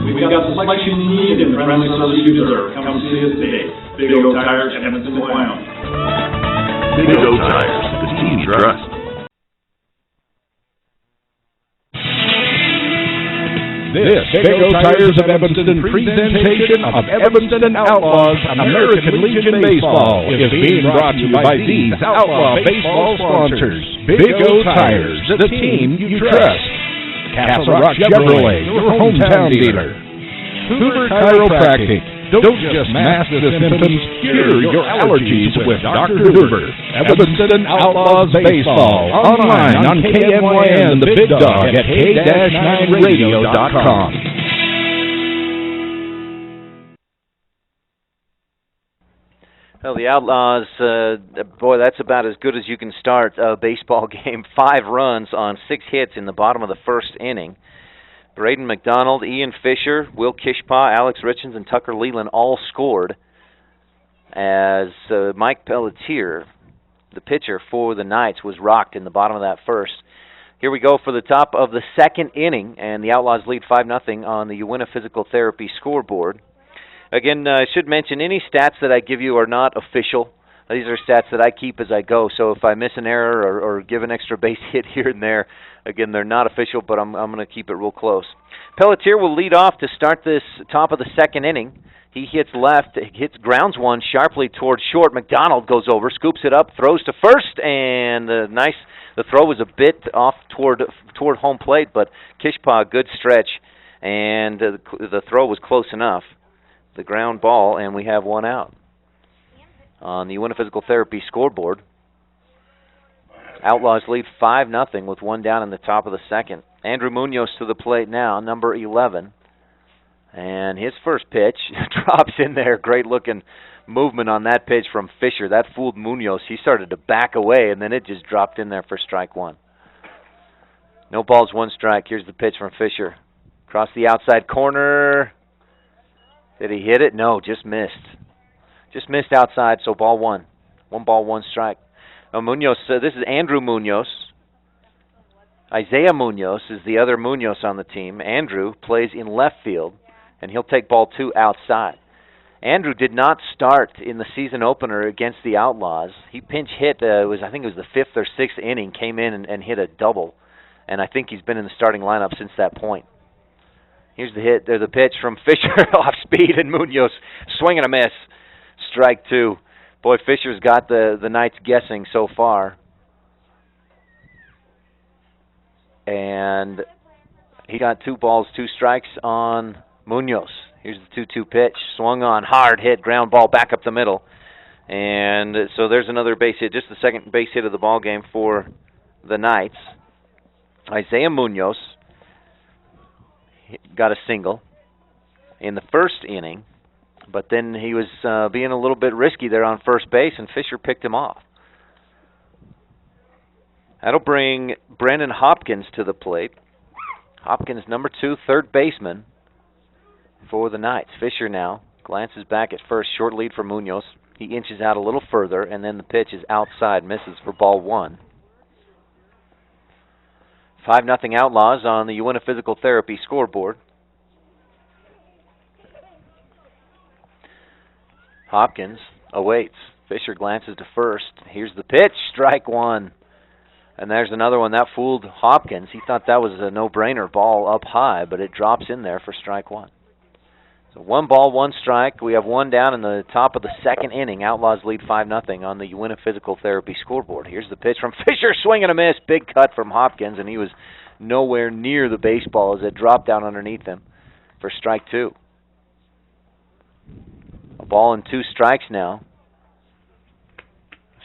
We've got the selection you need and the friendly service you deserve. Come see us today. Big O Tires, Evanston, Wyoming. Big O Tires, the team you trust. This Big O Tires of Evanston presentation of Evanston Outlaws American Legion Baseball is being brought to you by these Outlaw Baseball sponsors. Big O Tires, the team you trust. Castle Rock Chevrolet, your hometown dealer. Hoover Chiropractic. Don't just mask the symptoms, cure your allergies with Dr. Hoover. Evanston Outlaws Baseball. Online on KNYN, the Big Dog at K-9radio.com. Well, the Outlaws, boy, that's about as good as you can start a baseball game. 5 runs on 6 hits in the bottom of the first inning. Braden McDonald, Ian Fisher, Will Kishpaw, Alex Richens, and Tucker Leland all scored as Mike Pelletier, the pitcher for the Knights, was rocked in the bottom of that first. Here we go for the top of the second inning, and the Outlaws lead 5-0 on the Uinta Physical Therapy scoreboard. Again, I should mention any stats that I give you are not official. These are stats that I keep as I go, so if I miss an error or give an extra base hit here and there, again, they're not official, but I'm going to keep it real close. Pelletier will lead off to start this top of the second inning. He hits left, grounds one sharply towards short. McDonald goes over, scoops it up, throws to first, and the throw was a bit off toward home plate, but Kishpaw, good stretch, and the throw was close enough. The ground ball, and we have 1 out. On the Uinta Physical Therapy scoreboard, Outlaws lead 5-0 with 1 down in the top of the second. Andrew Munoz to the plate now, number 11. And his first pitch drops in there. Great-looking movement on that pitch from Fisher. That fooled Munoz. He started to back away, and then it just dropped in there for strike 1. No balls, 1 strike. Here's the pitch from Fisher. Across the outside corner. Did he hit it? No, just missed. Just missed outside, so ball one. 1 ball, 1 strike. Munoz, this is Andrew Munoz. Isaiah Munoz is the other Munoz on the team. Andrew plays in left field, and he'll take ball 2 outside. Andrew did not start in the season opener against the Outlaws. He pinch hit, I think it was the 5th or 6th inning, came in and hit a double, and I think he's been in the starting lineup since that point. Here's the hit. There's a pitch from Fisher off speed, and Munoz swing and a miss. Strike 2. Boy, Fisher's got the Knights guessing so far. And he got 2 balls, 2 strikes on Munoz. Here's the 2-2 pitch. Swung on, hard hit, ground ball back up the middle. And so there's another base hit, just the second base hit of the ball game for the Knights. Isaiah Munoz got a single in the first inning, but then he was being a little bit risky there on first base, and Fisher picked him off. That'll bring Brandon Hopkins to the plate. Hopkins, number 2, third baseman for the Knights. Fisher now glances back at first, short lead for Munoz. He inches out a little further, and then the pitch is outside, misses for ball 1. 5-0 Outlaws on the Uinta Physical Therapy scoreboard. Hopkins awaits. Fisher glances to first. Here's the pitch, strike 1. And there's another one. That fooled Hopkins. He thought that was a no-brainer, ball up high, but it drops in there for strike 1. So 1 ball, 1 strike. We have 1 down in the top of the second inning. Outlaws lead 5-0 on the Uinta Physical Therapy scoreboard. Here's the pitch from Fisher, swing and a miss. Big cut from Hopkins, and he was nowhere near the baseball as it dropped down underneath him for strike 2. A ball and 2 strikes now.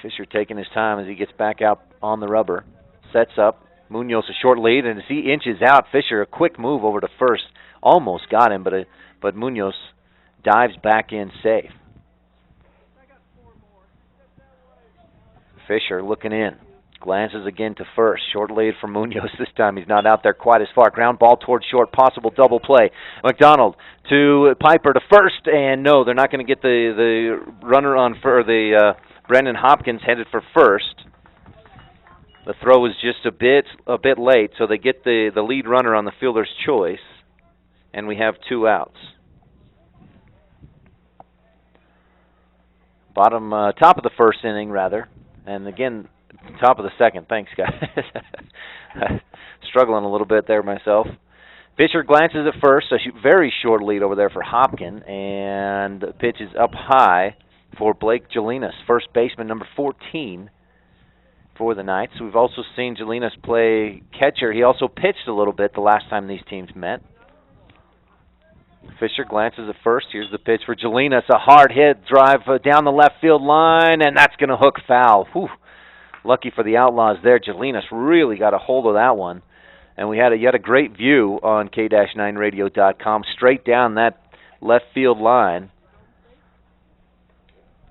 Fisher taking his time as he gets back out on the rubber. Sets up. Munoz a short lead, and as he inches out, Fisher a quick move over to first. Almost got him, but Munoz dives back in safe. Fisher looking in. Glances again to first. Short lead for Munoz. This time he's not out there quite as far. Ground ball towards short. Possible double play. McDonald to Piper to first, and no, they're not going to get the runner on for the Brendan Hopkins headed for first. The throw was just a bit late, so they get the lead runner on the fielder's choice, and we have 2 outs. Top of the first inning, rather, and again, top of the second. Thanks, guys. Struggling a little bit there myself. Fisher glances at first, a very short lead over there for Hopkins, and the pitch is up high for Blake Jelinas, first baseman, number 14 for the Knights. We've also seen Jelinas play catcher. He also pitched a little bit the last time these teams met. Fisher glances at first. Here's the pitch for Jelinas. A hard hit, drive down the left field line, and that's going to hook foul. Whew. Lucky for the Outlaws there. Jelinas really got a hold of that one. And we had yet a great view on K-9radio.com, straight down that left field line.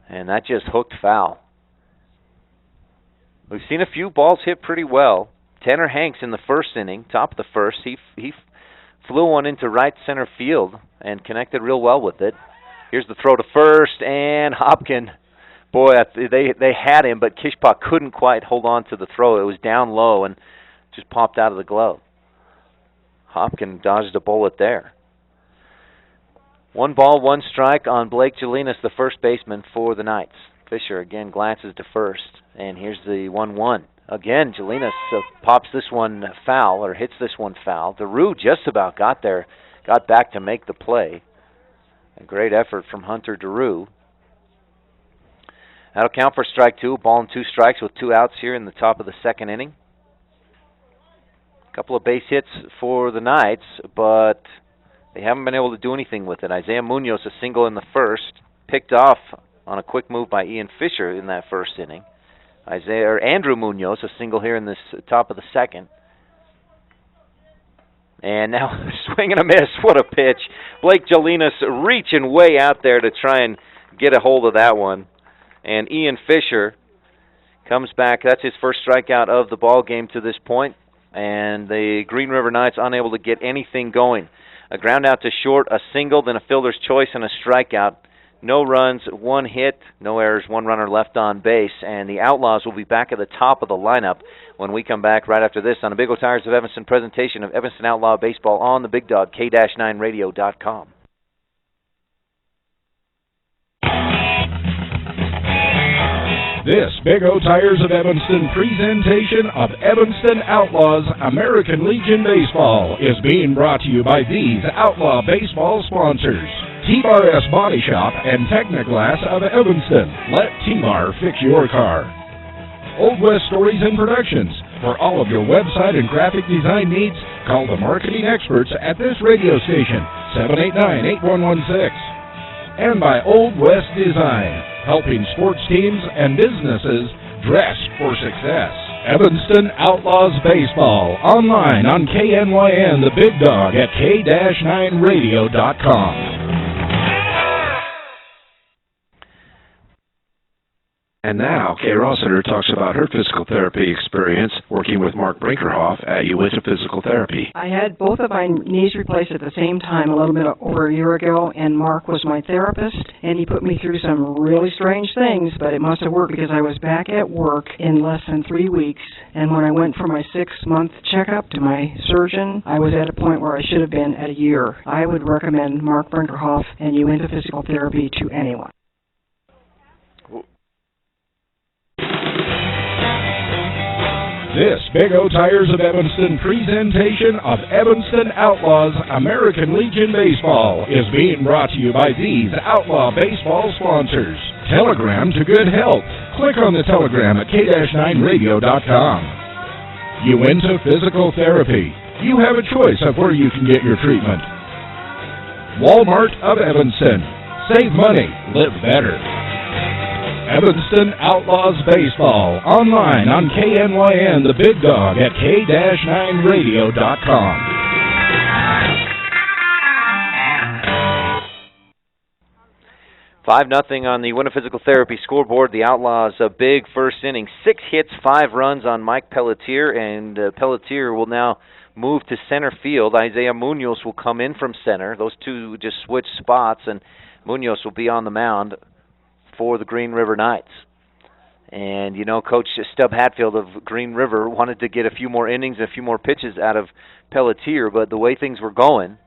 And that just hooked foul. We've seen a few balls hit pretty well. Tanner Hanks in the first inning, top of the first, he flew one into right center field and connected real well with it. Here's the throw to first, and Hopkins, boy, they had him, but Kishpa couldn't quite hold on to the throw. It was down low and just popped out of the glove. Hopkins dodged a bullet there. 1 ball, 1 strike on Blake Jelinas, the first baseman for the Knights. Fisher again glances to first, and here's the 1-1. Again, Jelinas pops this one foul, or hits this one foul. DeRue just about got there, got back to make the play. A great effort from Hunter DeRue. That'll count for strike 2, ball and 2 strikes with 2 outs here in the top of the second inning. A couple of base hits for the Knights, but they haven't been able to do anything with it. Isaiah Munoz, a single in the first, picked off on a quick move by Ian Fisher in that first inning. Andrew Munoz, a single here in this top of the second. And now swing and a miss. What a pitch. Blake Jelinas reaching way out there to try and get a hold of that one. And Ian Fisher comes back. That's his first strikeout of the ball game to this point. And the Green River Knights unable to get anything going. A ground out to short, a single, then a fielder's choice, and a strikeout No runs, 1 hit, no errors, 1 runner left on base, and the Outlaws will be back at the top of the lineup when we come back right after this on the Big O Tires of Evanston presentation of Evanston Outlaw Baseball on the Big Dog, K-9radio.com. This Big O Tires of Evanston presentation of Evanston Outlaws American Legion Baseball is being brought to you by these Outlaw Baseball sponsors. T-Bar-S Body Shop and Technoglass of Evanston. Let T-Bar fix your car. Old West Stories and Productions. For all of your website and graphic design needs, call the marketing experts at this radio station, 789-8116. And by Old West Design, helping sports teams and businesses dress for success. Evanston Outlaws Baseball, online on KNYN, the Big Dog, at K-9radio.com. And now, Kay Rossiter talks about her physical therapy experience working with Mark Brinkerhoff at Uinta Physical Therapy. I had both of my knees replaced at the same time a little bit over a year ago, and Mark was my therapist, and he put me through some really strange things, but it must have worked because I was back at work in less than 3 weeks, and when I went for my 6-month checkup to my surgeon, I was at a point where I should have been at a year. I would recommend Mark Brinkerhoff and Uinta Physical Therapy to anyone. This Big O Tires of Evanston presentation of Evanston Outlaws American Legion Baseball is being brought to you by these Outlaw Baseball sponsors. Telegram to good health. Click on the telegram at K-9radio.com. Uinta Physical Therapy. You have a choice of where you can get your treatment. Walmart of Evanston. Save money. Live better. Evanston Outlaws Baseball, online on KNYN, the Big Dog, at K-9radio.com. Five nothing on the Uinta Physical Therapy scoreboard. The Outlaws a big first inning, 6 hits, 5 runs on Mike Pelletier, and Pelletier will now move to center field. Isaiah Munoz will come in from center. Those two just switch spots, and Munoz will be on the mound for the Green River Knights. And, you know, Coach Stub Hatfield of Green River wanted to get a few more innings and a few more pitches out of Pelletier, but the way things were going,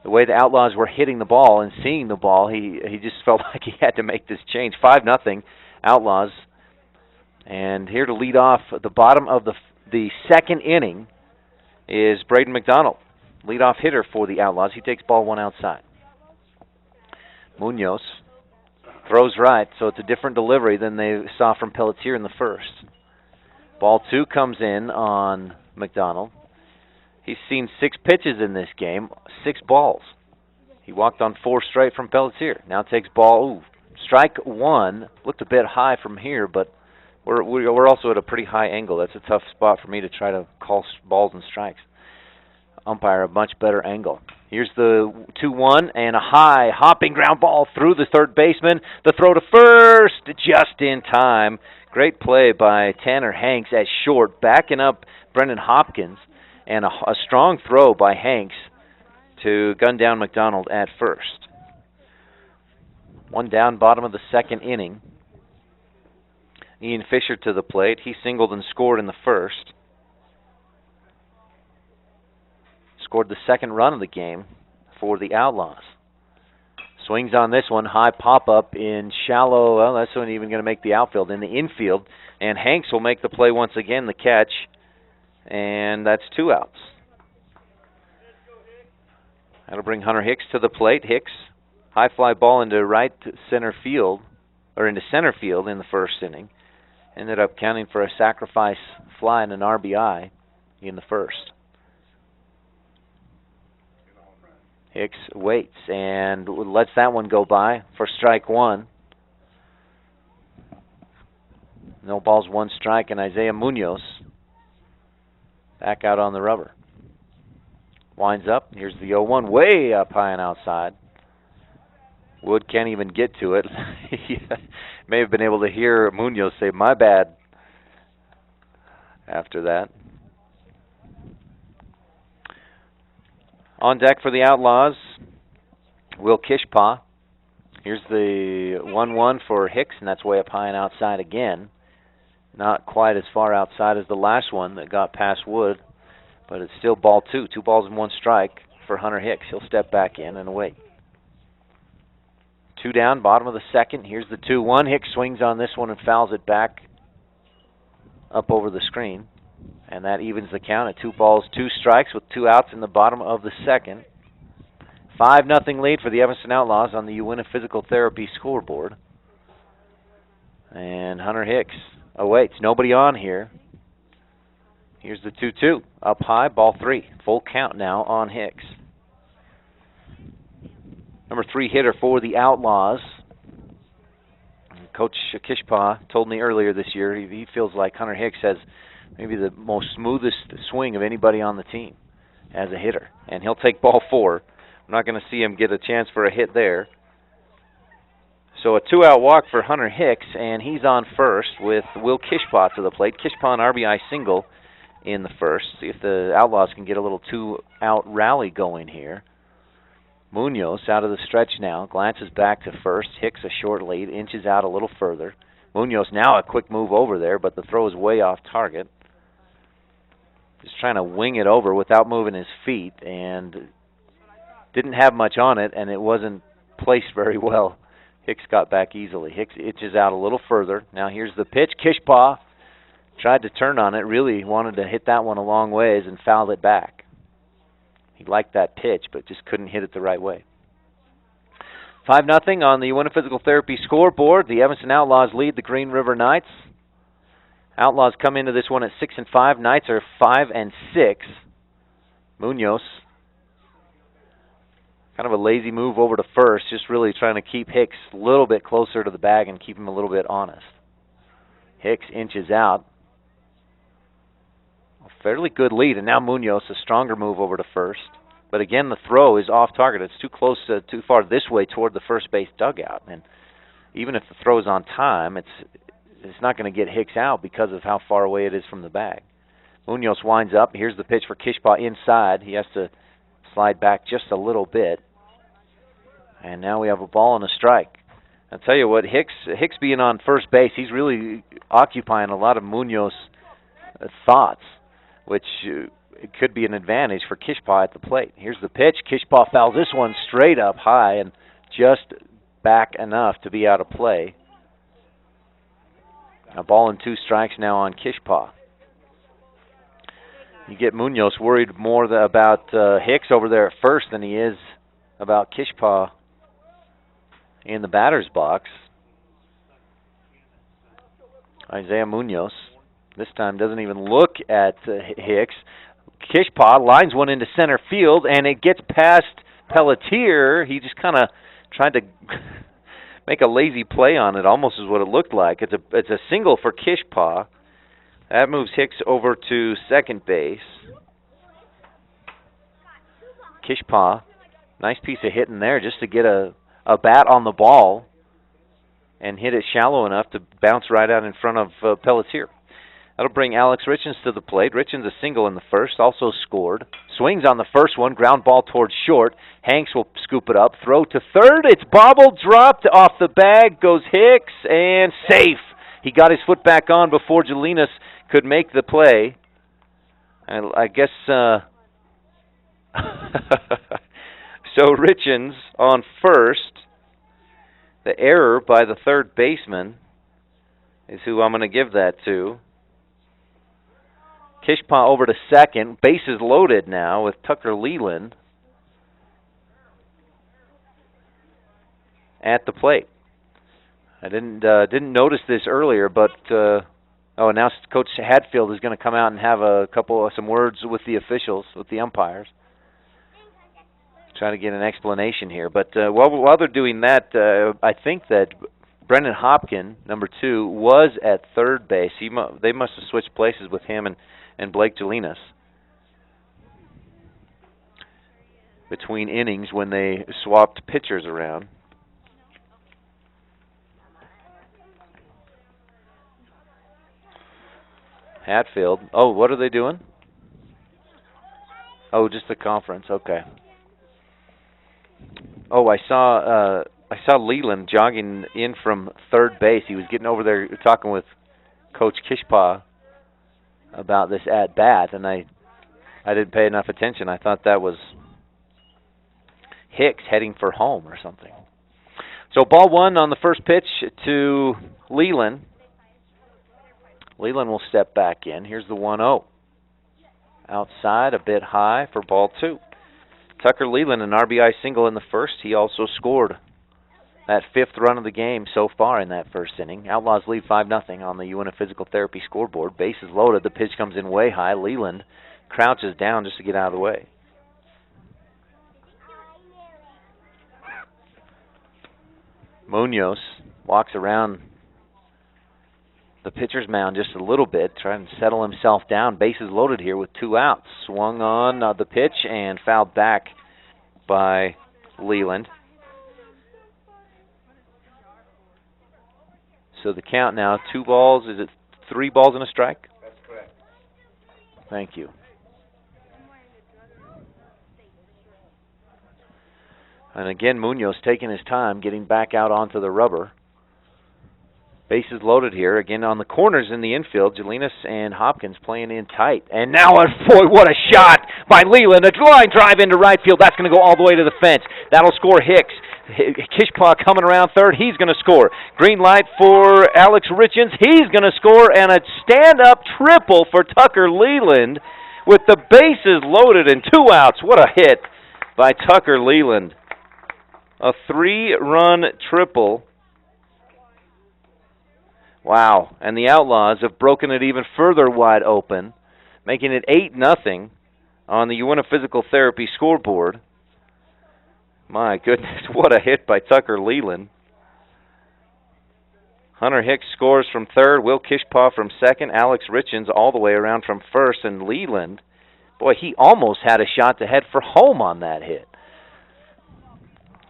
the way the Outlaws were hitting the ball and seeing the ball, he just felt like he had to make this change. 5-0 Outlaws. And here to lead off at the bottom of the second inning is Braden McDonald, leadoff hitter for the Outlaws. He takes ball 1 outside. Munoz throws right, so it's a different delivery than they saw from Pelletier in the first. Ball 2 comes in on McDonald. He's seen 6 pitches in this game, 6 balls. He walked on 4 straight from Pelletier. Now takes ball, strike 1. Looked a bit high from here, but we're also at a pretty high angle. That's a tough spot for me to try to call balls and strikes. Umpire a much better angle. Here's the 2-1 and a high hopping ground ball through the third baseman. The throw to first just in time. Great play by Tanner Hanks at short, backing up Brendan Hopkins, and a strong throw by Hanks to gun down McDonald at first. 1 down, bottom of the second inning. Ian Fisher to the plate. He singled and scored in the first. Scored the second run of the game for the Outlaws. Swings on this one, high pop-up in shallow, well, that's not even going to make the outfield, in the infield, and Hanks will make the play once again, the catch, and that's 2 outs. That'll bring Hunter Hicks to the plate. Hicks, high fly ball into right center field, or into center field in the first inning. Ended up counting for a sacrifice fly and an RBI in the first. Hicks waits and lets that one go by for strike 1. No balls, 1 strike, and Isaiah Munoz back out on the rubber. Winds up. Here's the 0-1, way up high and outside. Wood can't even get to it. He may have been able to hear Munoz say, "My bad," after that. On deck for the Outlaws, Will Kishpaw. Here's the 1-1 for Hicks, and that's way up high and outside again. Not quite as far outside as the last one that got past Wood, but it's still ball 2. 2 balls and 1 strike for Hunter Hicks. He'll step back in and away. 2 down, bottom of the second. Here's the 2-1. Hicks swings on this one and fouls it back up over the screen. And that evens the count at 2 balls, 2 strikes with 2 outs in the bottom of the second. 5-0 lead for the Evanston Outlaws on the Uinta Physical Therapy scoreboard. And Hunter Hicks awaits. Nobody on here. Here's the 2-2. Up high, ball 3. Full count now on Hicks. Number 3 hitter for the Outlaws. Coach Kishpaw told me earlier this year he feels like Hunter Hicks has maybe the most smoothest swing of anybody on the team as a hitter. And he'll take ball 4. I'm not going to see him get a chance for a hit there. So a 2-out walk for Hunter Hicks, and he's on first with Will Kishpaw to the plate. Kishpaw an RBI single in the first. See if the Outlaws can get a little 2-out rally going here. Munoz out of the stretch now, glances back to first. Hicks a short lead, inches out a little further. Munoz now a quick move over there, but the throw is way off target. Just trying to wing it over without moving his feet, and didn't have much on it, and it wasn't placed very well. Hicks got back easily. Hicks itches out a little further. Now here's the pitch. Kishpaw tried to turn on it, really wanted to hit that one a long ways and fouled it back. He liked that pitch, but just couldn't hit it the right way. 5-0 on the Uinta Physical Therapy scoreboard. The Evanston Outlaws lead the Green River Knights. Outlaws come into this one at 6-5. Knights are 5-6. Munoz, kind of a lazy move over to first, just really trying to keep Hicks a little bit closer to the bag and keep him a little bit honest. Hicks inches out. A fairly good lead, and now Munoz, a stronger move over to first. But again, the throw is off target. It's too close, too far this way toward the first base dugout. And even if the throw is on time, it's not going to get Hicks out because of how far away it is from the bag. Munoz winds up. Here's the pitch for Kishpaw inside. He has to slide back just a little bit. And now we have a ball and a strike. I'll tell you what, Hicks being on first base, he's really occupying a lot of Munoz's thoughts, which it could be an advantage for Kishpaw at the plate. Here's the pitch. Kishpaw fouls this one straight up high and just back enough to be out of play. A ball and 2 strikes now on Kishpaw. You get Munoz worried more about Hicks over there at first than he is about Kishpaw in the batter's box. Isaiah Munoz this time doesn't even look at Hicks. Kishpaw lines one into center field, and it gets past Pelletier. He just kind of tried to make a lazy play on it, almost is what it looked like. It's a single for Kishpaw. That moves Hicks over to second base. Kishpaw, nice piece of hitting there just to get a bat on the ball and hit it shallow enough to bounce right out in front of Pelletier. That'll bring Alex Richens to the plate. Richens a single in the first, also scored. Swings on the first one, ground ball towards short. Hanks will scoop it up, throw to third. It's bobbled, dropped off the bag, goes Hicks, and safe. He got his foot back on before Jelinas could make the play. And I guess so Richens on first. The error by the third baseman is who I'm going to give that to. Kishpaw over to second. Bases loaded now with Tucker Leland at the plate. I didn't notice this earlier, but now Coach Hadfield is going to come out and have some words with the officials, with the umpires. Trying to get an explanation here. But while they're doing that, I think that Brendan Hopkin, number 2, was at third base. They must have switched places with him and Blake Jelinas between innings when they swapped pitchers around. Hatfield. Oh, what are they doing? Oh, just the conference. Okay. Oh, I saw I saw Leland jogging in from third base. He was getting over there talking with Coach Kishpa about this at-bat, and I didn't pay enough attention. I thought that was Hicks heading for home or something. So ball one on the first pitch to Leland. Leland will step back in. Here's the 1-0. Outside, a bit high for ball two. Tucker Leland, an RBI single in the first. He also scored that 5th run of the game so far in that first inning. Outlaws lead 5-0 on the UNF Physical Therapy scoreboard. Bases loaded. The pitch comes in way high. Leland crouches down just to get out of the way. Munoz walks around the pitcher's mound just a little bit, trying to settle himself down. Bases loaded here with 2 outs. Swung on the pitch and fouled back by Leland. So the count now, 2 balls, is it 3 balls and a strike? That's correct. Thank you. And again, Munoz taking his time, getting back out onto the rubber. Bases loaded here. Again, on the corners in the infield, Jelinas and Hopkins playing in tight. And now, boy, what a shot by Leland. A line drive into right field. That's going to go all the way to the fence. That'll score Hicks. Kishpa coming around third. He's going to score. Green light for Alex Richens. He's going to score. And a stand-up triple for Tucker Leland with the bases loaded and 2 outs. What a hit by Tucker Leland. A 3-run triple. Wow. And the Outlaws have broken it even further wide open, making it 8-0 on the UNF Physical Therapy scoreboard. My goodness, what a hit by Tucker Leland. Hunter Hicks scores from third, Will Kishpa from second, Alex Richens all the way around from first, and Leland, boy, he almost had a shot to head for home on that hit.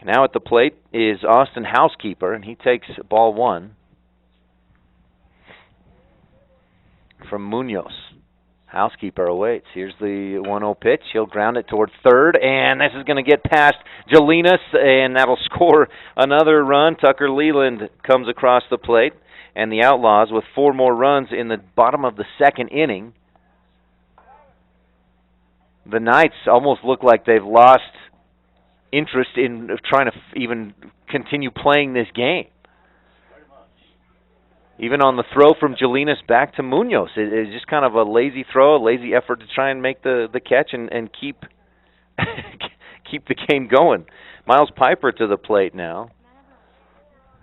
Now at the plate is Austin Housekeeper, and he takes ball one from Munoz. Housekeeper awaits. Here's the 1-0 pitch. He'll ground it toward third, and this is going to get past Jelinas, and that'll score another run. Tucker Leland comes across the plate, and the Outlaws with 4 more runs in the bottom of the second inning. The Knights almost look like they've lost interest in trying to even continue playing this game. Even on the throw from Jelinas back to Munoz, it's just kind of a lazy throw, a lazy effort to try and make the catch and keep keep the game going. Miles Piper to the plate now,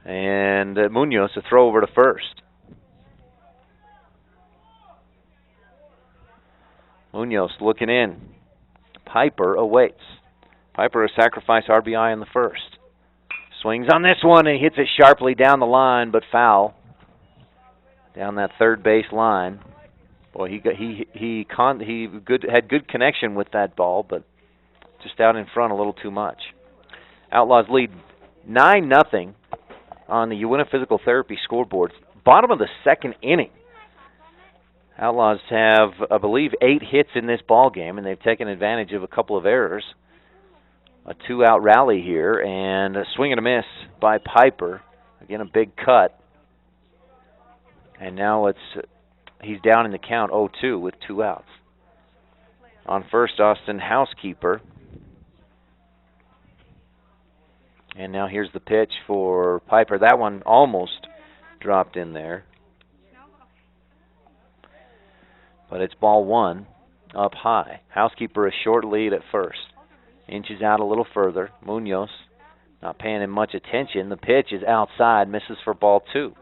and Munoz a throw over to first. Munoz looking in. Piper awaits. Piper a sacrifice RBI in the first. Swings on this one and hits it sharply down the line, but foul. Down that third base line. Boy, he had good connection with that ball, but just out in front a little too much. Outlaws lead 9-0 on the UNF Physical Therapy scoreboard. Bottom of the second inning. Outlaws have, I believe, 8 hits in this ball game, and they've taken advantage of a couple of errors. A 2-out rally here, and a swing and a miss by Piper. Again, a big cut. And now he's down in the count 0-2 with 2 outs. On first, Austin Housekeeper. And now here's the pitch for Piper. That one almost dropped in there. But it's ball one, up high. Housekeeper a short lead at first. Inches out a little further. Munoz not paying him much attention. The pitch is outside, misses for ball 2.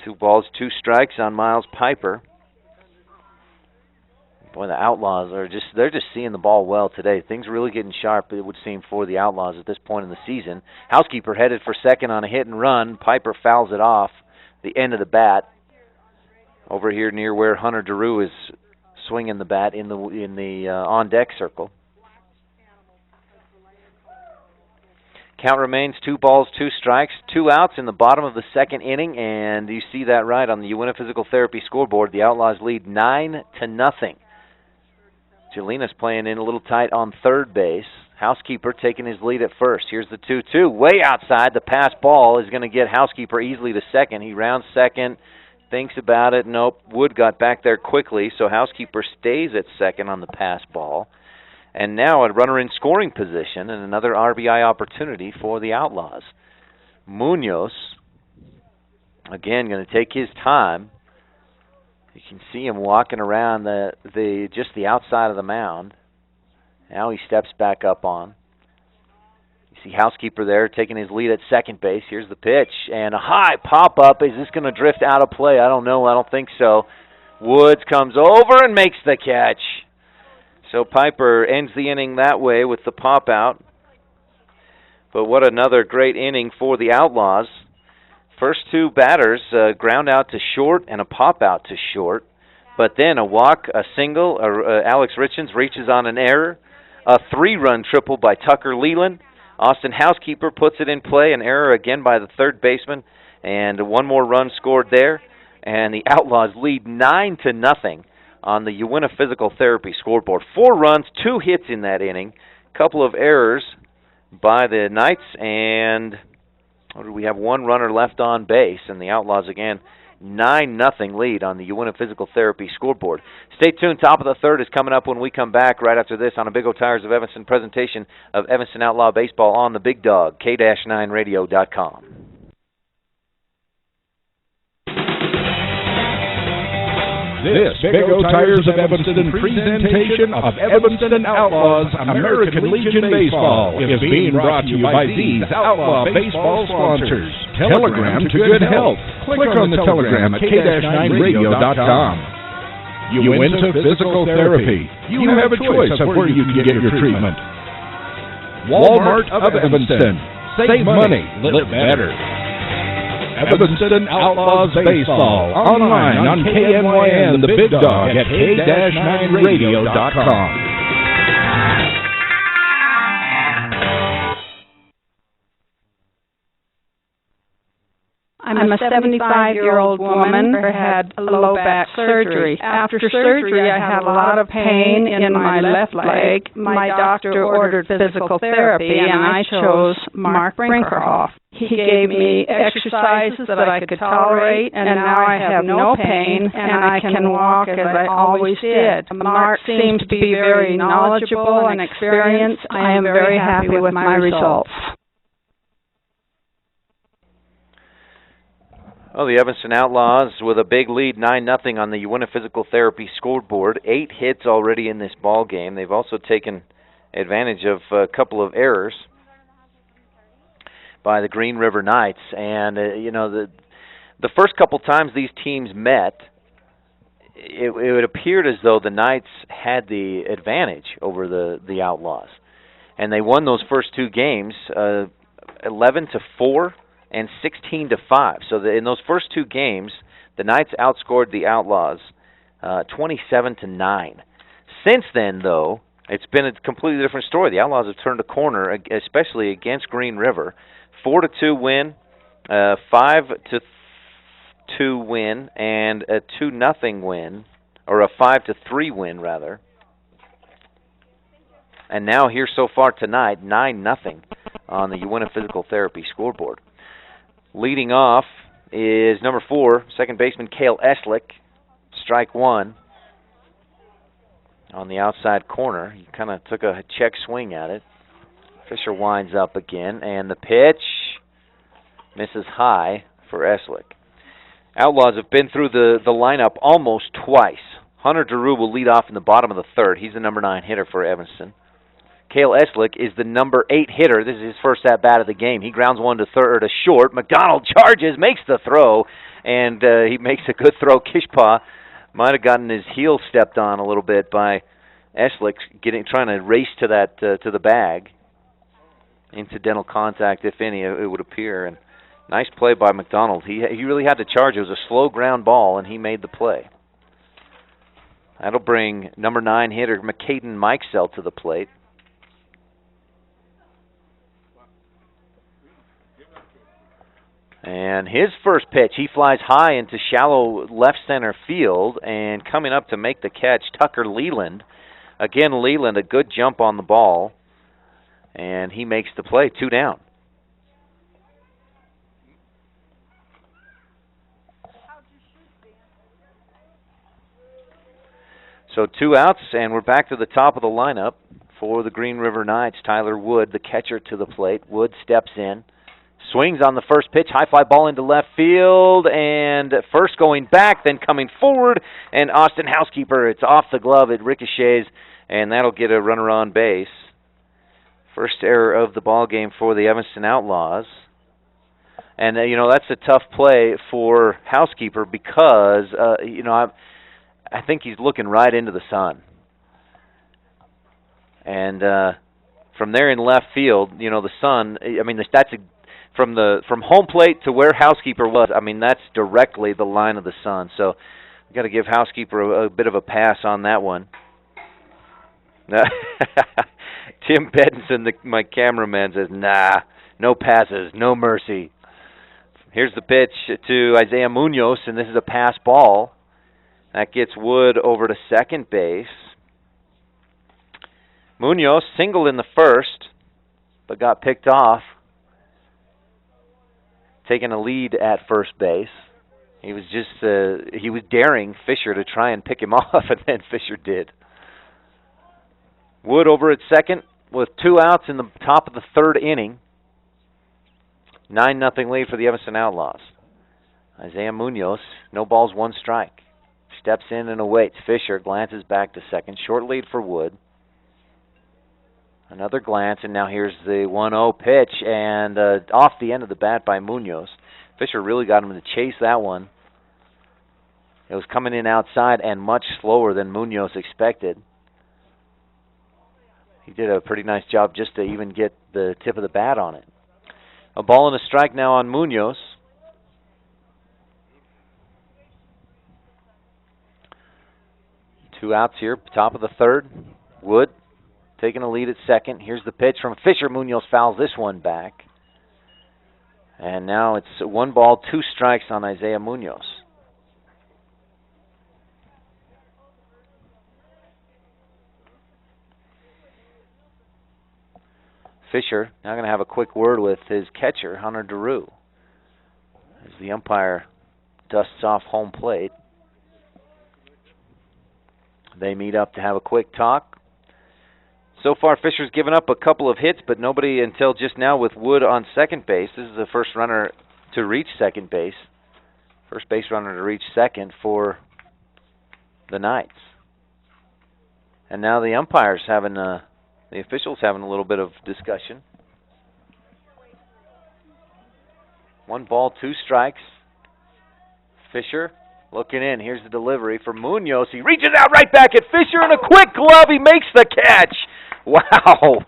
2 balls, 2 strikes on Miles Piper. Boy, the Outlaws they're just seeing the ball well today. Things are really getting sharp, it would seem, for the Outlaws at this point in the season. Housekeeper headed for second on a hit and run. Piper fouls it off the end of the bat. Over here near where Hunter DeRue is swinging the bat in the on-deck circle. Count remains 2 balls, 2 strikes, 2 outs in the bottom of the second inning, and you see that right on the UNF Physical Therapy scoreboard. The Outlaws lead 9-0. Jelinas playing in a little tight on third base. Housekeeper taking his lead at first. Here's the 2-2. Way outside. The pass ball is going to get Housekeeper easily to second. He rounds second, thinks about it. Nope. Wood got back there quickly, so Housekeeper stays at second on the pass ball. And now a runner in scoring position and another RBI opportunity for the Outlaws. Munoz, again, going to take his time. You can see him walking around just the outside of the mound. Now he steps back up on. You see Housekeeper there taking his lead at second base. Here's the pitch, and a high pop-up. Is this going to drift out of play? I don't know. I don't think so. Woods comes over and makes the catch. So Piper ends the inning that way with the pop-out. But what another great inning for the Outlaws. First two batters, ground out to short and a pop-out to short. But then a walk, a single, Alex Richens reaches on an error. A 3-run triple by Tucker Leland. Austin Housekeeper puts it in play. An error again by the third baseman. And one more run scored there. And the Outlaws lead 9-0 on the Uinta Physical Therapy scoreboard. 4 runs, 2 hits in that inning. Couple of errors by the Knights. And we have 1 runner left on base. And the Outlaws again 9-0 lead on the Uinta Physical Therapy scoreboard. Stay tuned. Top of the third is coming up when we come back right after this on a Big O Tires of Evanston presentation of Evanston Outlaw Baseball on the Big Dog, K-9radio.com. This Big O Tires of Evanston presentation of Evanston Outlaws American Legion Baseball is being brought to you by these Outlaw Baseball sponsors. Telegram to good health. Click on the telegram at K-9radio.com. Uinta Physical Therapy. You have a choice of where you can get your treatment. Walmart of Evanston. Save money, live better. Evanston Outlaws Baseball, online on KNYN, the Big Dog, at K-9radio.com. I'm a 75-year-old woman who had low back surgery. After surgery, I had a lot of pain in my left leg. My doctor ordered physical therapy, and I chose Mark Brinkerhoff. He gave me exercises that I could tolerate, and now I have no pain, and I can walk as I always did. Mark seemed to be very knowledgeable and experienced. I am very happy with my results. Well, the Evanston Outlaws with a big lead, 9-0 on the Uinta Physical Therapy scoreboard. 8 hits already in this ball game. They've also taken advantage of a couple of errors by the Green River Knights. And, the first couple times these teams met, it appeared as though the Knights had the advantage over the Outlaws. And they won those first 2 games, 11-4. And 16-5. So in those first 2 games, the Knights outscored the Outlaws 27-9. Since then, though, it's been a completely different story. The Outlaws have turned a corner, especially against Green River. 4-2 win, 5-2 win, and a 2-0 win, or a 5-3 win rather. And now here so far tonight, 9-0 on the Uinta Physical Therapy scoreboard. Leading off is number 4, second baseman Cale Eslick. Strike 1 on the outside corner. He kind of took a check swing at it. Fisher winds up again, and the pitch misses high for Eslick. Outlaws have been through the lineup almost twice. Hunter Giroux will lead off in the bottom of the third. He's the number 9 hitter for Evanston. Cale Eslick is the number 8 hitter. This is his first at-bat of the game. He grounds one to third, a short. McDonald charges, makes the throw, and he makes a good throw. Kishpa might have gotten his heel stepped on a little bit by Eslick, trying to race to the bag. Incidental contact, if any, it would appear. And nice play by McDonald. He really had to charge. It was a slow ground ball, and he made the play. That'll bring number 9 hitter McCaden Mikesell to the plate. And his first pitch, he flies high into shallow left center field, and coming up to make the catch, Tucker Leland. Again, Leland, a good jump on the ball. And he makes the play, 2 down. So 2 outs, and we're back to the top of the lineup for the Green River Knights. Tyler Wood, the catcher, to the plate. Wood steps in, swings on the first pitch, high fly ball into left field, and first going back, then coming forward, and Austin Housekeeper, it's off the glove, it ricochets, and that'll get a runner on base. First error of the ball game for the Evanston Outlaws. And, that's a tough play for Housekeeper because, I think he's looking right into the sun. And from there in left field, the sun, that's from home plate to where Housekeeper was, that's directly the line of the sun. So we've got to give Housekeeper a bit of a pass on that one. Tim Benson, my cameraman, says, nah, no passes, no mercy. Here's the pitch to Isaiah Munoz, and this is a pass ball. That gets Wood over to second base. Munoz singled in the first, but got picked off, taking a lead at first base. He was daring Fisher to try and pick him off, and then Fisher did. Wood over at second with 2 outs in the top of the 3rd inning. 9-0 lead for the Evanston Outlaws. Isaiah Munoz, no balls, 1 strike. Steps in and awaits. Fisher glances back to second. Short lead for Wood. Another glance, and now here's the 1-0 pitch, and off the end of the bat by Munoz. Fisher really got him to chase that one. It was coming in outside and much slower than Munoz expected. He did a pretty nice job just to even get the tip of the bat on it. A ball and a strike now on Munoz. Two outs here, top of the 3rd. Wood taking a lead at second. Here's the pitch from Fisher. Munoz fouls this one back. And now it's 1 ball, 2 strikes on Isaiah Munoz. Fisher now going to have a quick word with his catcher, Hunter DeRue, as the umpire dusts off home plate. They meet up to have a quick talk. So far, Fisher's given up a couple of hits, but nobody until just now with Wood on second base. This is the first runner to reach second base. First base runner to reach second for the Knights. And now the umpires having, the officials having a little bit of discussion. 1 ball, 2 strikes. Fisher looking in. Here's the delivery for Munoz. He reaches out right back at Fisher in a quick glove. He makes the catch. Wow.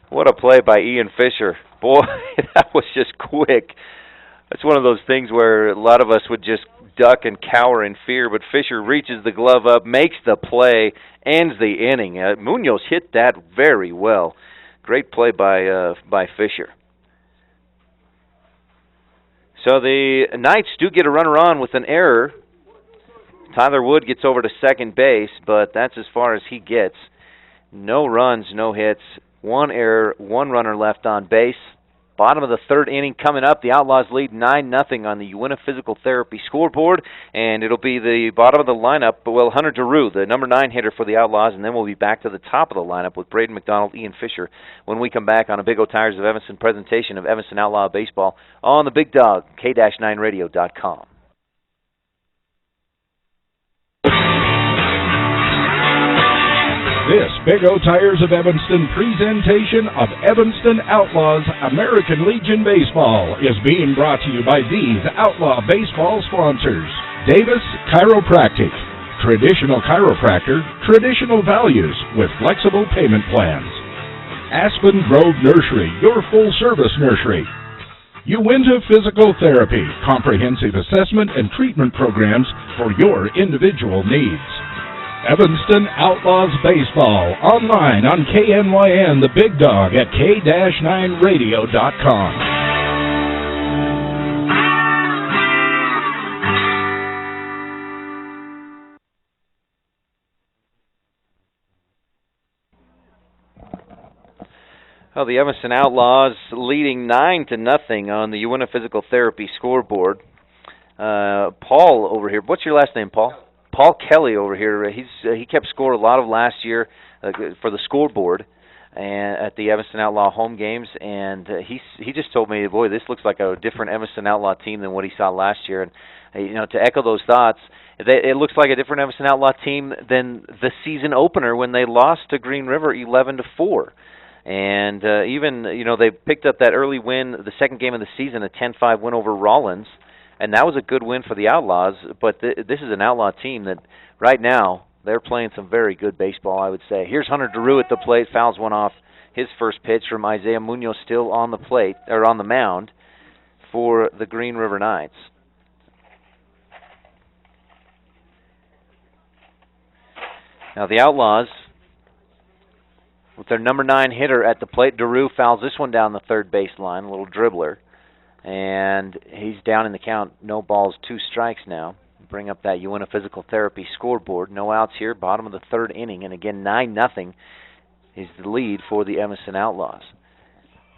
What a play by Ian Fisher. Boy, that was just quick. That's one of those things where a lot of us would just duck and cower in fear, but Fisher reaches the glove up, makes the play, ends the inning. Munoz hit that very well. Great play by Fisher. So the Knights do get a runner on with an error. Tyler Wood gets over to second base, but that's as far as he gets. No runs, no hits, 1 error, 1 runner left on base. Bottom of the 3rd inning coming up. The Outlaws lead 9-0 on the Uinta Physical Therapy scoreboard, and it'll be the bottom of the lineup. Well, Hunter DeRue, the number 9 hitter for the Outlaws, and then we'll be back to the top of the lineup with Braden McDonald, Ian Fisher, when we come back on a Big O Tires of Evanston presentation of Evanston Outlaw Baseball on the Big Dog, K-9radio.com. This Big O Tires of Evanston presentation of Evanston Outlaws American Legion Baseball is being brought to you by these Outlaw Baseball sponsors. Davis Chiropractic, traditional chiropractor, traditional values with flexible payment plans. Aspen Grove Nursery, your full-service nursery. Uinta Physical Therapy, comprehensive assessment and treatment programs for your individual needs. Evanston Outlaws Baseball, online on KNYN, the Big Dog, at K-9radio.com. Well, the Evanston Outlaws leading 9-0 on the Uinta Physical Therapy scoreboard. Paul over here. What's your last name, Paul? Paul Kelly over here. He kept score a lot of last year for the scoreboard and at the Evanston Outlaw home games, and he just told me, boy, this looks like a different Evanston Outlaw team than what he saw last year. And to echo those thoughts, it looks like a different Evanston Outlaw team than the season opener when they lost to Green River 11-4. And even, they picked up that early win, the second game of the season, a 10-5 win over Rollins, and that was a good win for the Outlaws. But this is an Outlaw team that right now they're playing some very good baseball, I would say. Here's Hunter DeRue at the plate, fouls one off his first pitch from Isaiah Munoz, still on the plate or on the mound for the Green River Knights. Now the Outlaws, with their number 9 hitter at the plate, DeRue fouls this one down the third baseline, a little dribbler. And he's down in the count, no balls, 2 strikes now. Bring up that Uinta Physical Therapy scoreboard. No outs here, bottom of the third inning. And again, 9-0 is the lead for the Evanston Outlaws.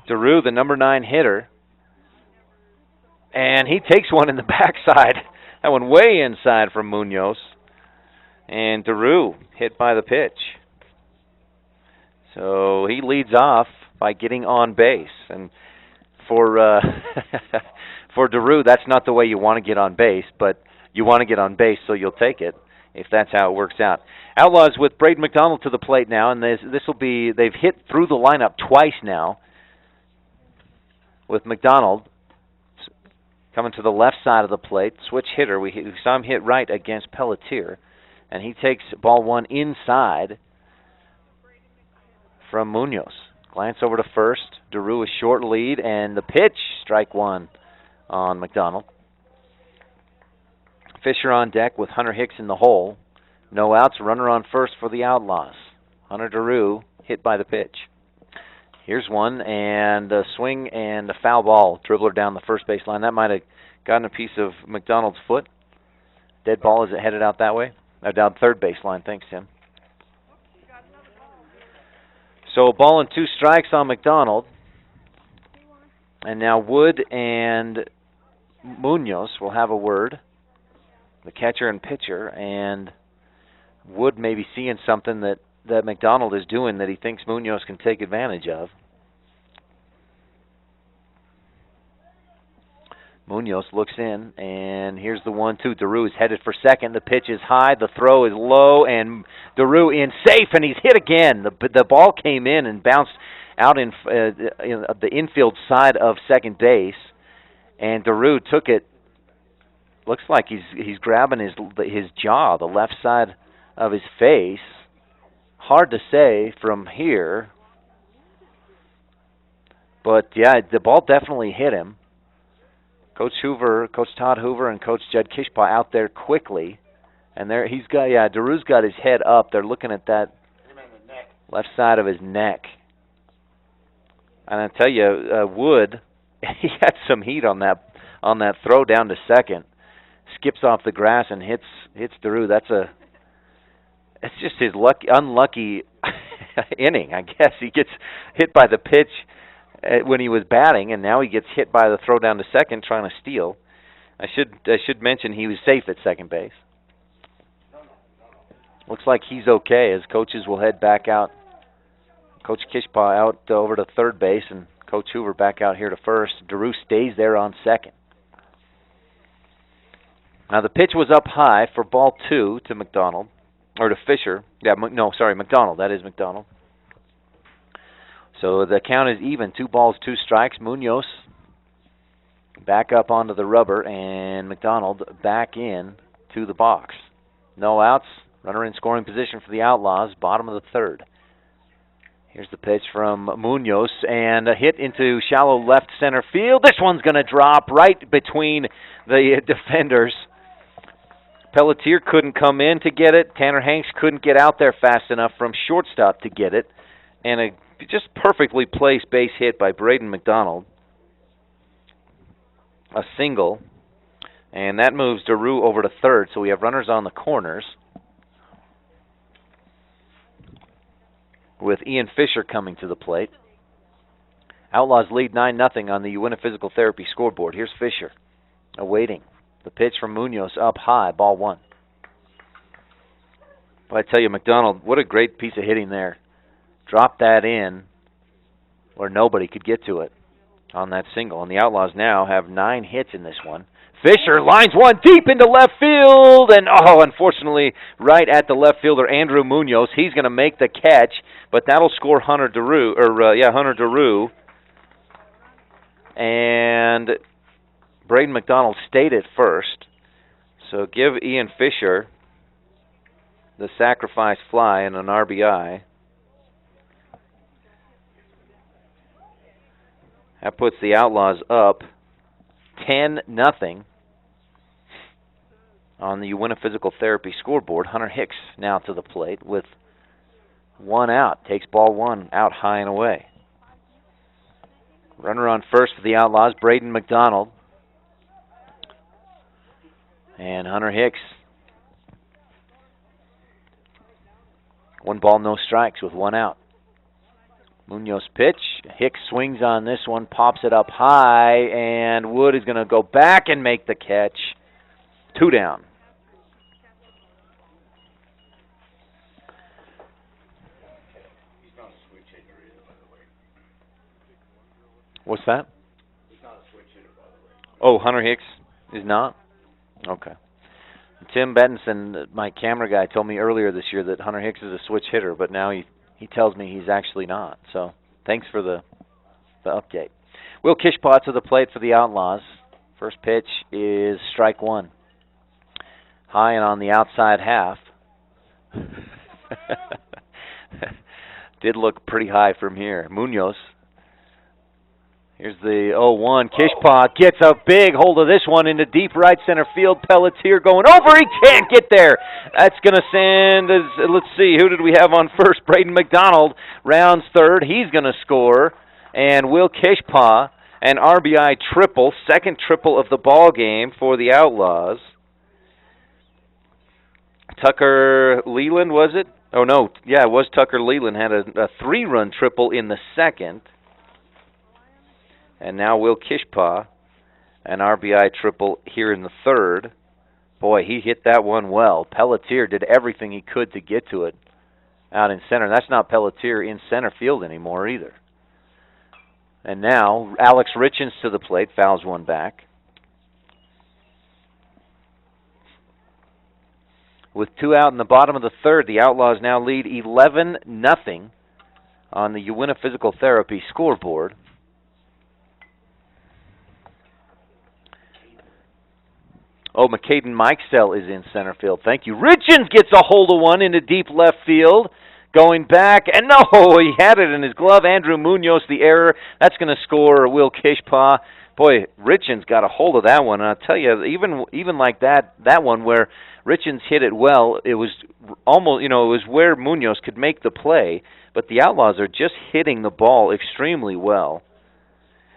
DeRue, the number 9 hitter. And he takes one in the backside. That one way inside from Munoz. And DeRue hit by the pitch. So he leads off by getting on base, and for for DeRue, that's not the way you want to get on base, but you want to get on base, so you'll take it if that's how it works out. Outlaws with Braden McDonald to the plate now, and this will be, they've hit through the lineup twice now with McDonald coming to the left side of the plate, switch hitter. We saw him hit right against Pelletier, and he takes ball one inside from Munoz. Glance over to first. DeRue a short lead, and the pitch, strike one on McDonald. Fisher on deck with Hunter Hicks in the hole. No outs, runner on first for the Outlaws. Hunter DeRue hit by the pitch. Here's one, and a swing and a foul ball. Dribbler down the first baseline. That might have gotten a piece of McDonald's foot. Dead ball, is it headed out that way? Down third baseline. Thanks, Tim. So a ball and 2 strikes on McDonald. And now Wood and Munoz will have a word, the catcher and pitcher, and Wood may be seeing something that McDonald is doing that he thinks Munoz can take advantage of. Munoz looks in, and here's the 1-2. DeRue is headed for second. The pitch is high, the throw is low, and DeRue in safe, and he's hit again. The ball came in and bounced out in the infield side of second base, and DeRue took it. Looks like he's grabbing his jaw, the left side of his face. Hard to say from here, but yeah, the ball definitely hit him. Coach Todd Hoover, and Coach Judd Kishpaw out there quickly, and DeRue's got his head up. They're looking at that left side of his neck, and I tell you, Wood, he had some heat on that throw down to second. Skips off the grass and hits DeRue. It's just his unlucky inning, I guess. He gets hit by the pitch when he was batting, and now he gets hit by the throw down to second trying to steal. I should mention he was safe at second base. Looks like he's okay as coaches will head back out. Coach Kishpaw out over to third base, and Coach Hoover back out here to first. DeRue stays there on second. Now the pitch was up high for ball 2 to McDonald, or to Fisher. McDonald. That is McDonald. So the count is even, 2 balls, 2 strikes. Munoz back up onto the rubber, and McDonald back in to the box. No outs, runner in scoring position for the Outlaws, bottom of the third. Here's the pitch from Munoz, and a hit into shallow left center field. This one's going to drop right between the defenders. Pelletier couldn't come in to get it. Tanner Hanks couldn't get out there fast enough from shortstop to get it. And a just perfectly placed base hit by Braden McDonald. A single. And that moves DeRue over to third, so we have runners on the corners, with Ian Fisher coming to the plate. Outlaws lead 9-0 on the Uinta Physical Therapy scoreboard. Here's Fisher awaiting the pitch from Munoz up high, ball 1. But I tell you, McDonald, what a great piece of hitting there. Dropped that in where nobody could get to it on that single. And the Outlaws now have 9 hits in this one. Fisher lines one deep into left field, and unfortunately, right at the left fielder, Andrew Munoz. He's going to make the catch, but that'll score Hunter Daru. And Braden McDonald stayed at first. So give Ian Fisher the sacrifice fly and an RBI. That puts the Outlaws up 10-0 on the Uinta Physical Therapy scoreboard. Hunter Hicks now to the plate with 1 out. Takes ball 1 out high and away. Runner on first for the Outlaws, Braden McDonald. And Hunter Hicks. 1 ball, no strikes with 1 out. Munoz pitch. Hicks swings on this one, pops it up high, and Wood is going to go back and make the catch. 2 down. He's not a switch hitter either, by the way. What's that? He's not a switch hitter, by the way. Oh, Hunter Hicks is not? Okay. Tim Bettinson, my camera guy, told me earlier this year that Hunter Hicks is a switch hitter, but now he tells me he's actually not. So thanks for the update. Will Kishpaw to the plate for the Outlaws. First pitch is strike 1. High and on the outside half. Did look pretty high from here. Munoz. Here's the 0-1. Kishpaw gets a big hold of this one into deep right center field. Pelletier going over. He can't get there. That's going to send, let's see, who did we have on first? Braden McDonald rounds third. He's going to score. And Will Kishpaw, an RBI triple, second triple of the ball game for the Outlaws. Tucker Leland, was it? Oh, no. Yeah, it was Tucker Leland. Had a 3-run triple in the second. And now Will Kishpaw, an RBI triple here in the third. Boy, he hit that one well. Pelletier did everything he could to get to it out in center. That's not Pelletier in center field anymore either. And now Alex Richens to the plate, fouls one back. With 2 out in the bottom of the third, the Outlaws now lead 11-0 on the Uinta Physical Therapy scoreboard. Oh, McCaden Mikesell is in center field. Thank you. Richens gets a hold of one into deep left field. Going back, and no, he had it in his glove. Andrew Munoz, the error. That's going to score Will Kishpaw. Boy, Richens got a hold of that one. And I'll tell you, even like that one where Richens hit it well, it was almost, it was where Munoz could make the play. But the Outlaws are just hitting the ball extremely well.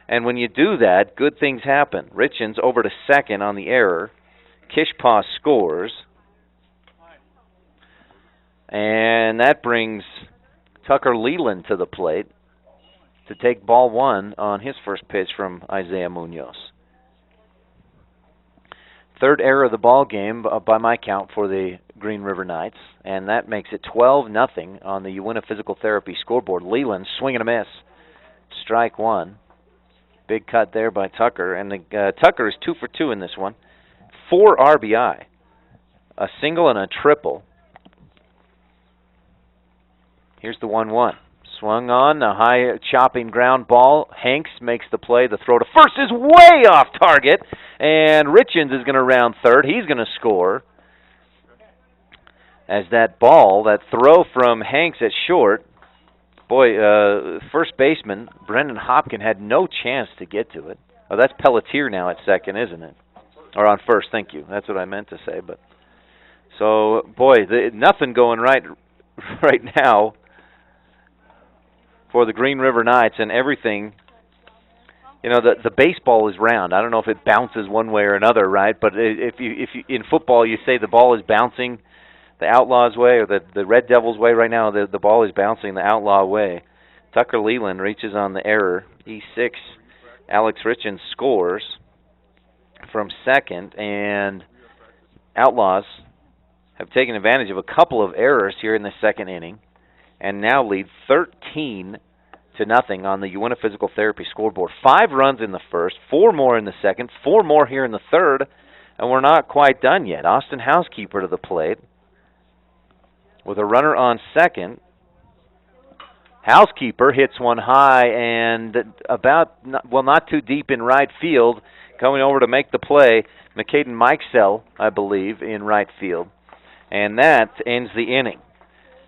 And when you do that, good things happen. Richens over to second on the error. Kishpaw scores. And that brings Tucker Leland to the plate to take ball 1 on his first pitch from Isaiah Munoz. Third error of the ball game by my count for the Green River Knights, and that makes it 12-0 on the Uinta Physical Therapy scoreboard. Leland swinging a miss. Strike 1. Big cut there by Tucker, and Tucker is 2 for 2 in this one. 4 RBI, a single and a triple. Here's the 1-1. Swung on, a high chopping ground ball. Hanks makes the play. The throw to first is way off target, and Richens is going to round third. He's going to score. As that throw from Hanks at short, boy, first baseman Brendan Hopkin had no chance to get to it. Oh, that's Pelletier now at second, isn't it? Or on first, thank you. That's what I meant to say. But so, boy, nothing going right now for the Green River Knights, and everything. The baseball is round. I don't know if it bounces one way or another, right? But if you in football you say the ball is bouncing the Outlaws' way or the Red Devils' way, right now the ball is bouncing the Outlaw way. Tucker Leland reaches on the error, E6, Alex Richens scores from second, and Outlaws have taken advantage of a couple of errors here in the second inning and now lead 13-0 on the Uinta Physical Therapy scoreboard. 5 runs in the first, 4 more in the second, 4 more here in the third, and we're not quite done yet. Austin Housekeeper to the plate with a runner on second. Housekeeper hits one high and not too deep in right field. Coming over to make the play, McCaden Mikesell, I believe, in right field. And that ends the inning.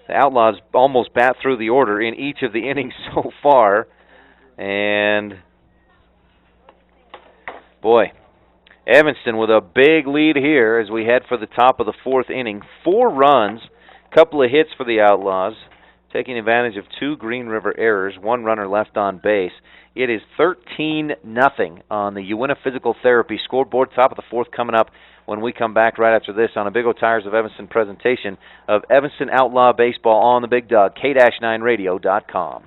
The Outlaws almost bat through the order in each of the innings so far. And, boy, Evanston with a big lead here as we head for the top of the fourth inning. 4 runs, couple of hits for the Outlaws, taking advantage of 2 Green River errors, 1 runner left on base. It is 13-0 on the Uinta Physical Therapy scoreboard. Top of the fourth coming up when we come back right after this on a Big O Tires of Evanston presentation of Evanston Outlaw Baseball on the Big Dog, K-9radio.com.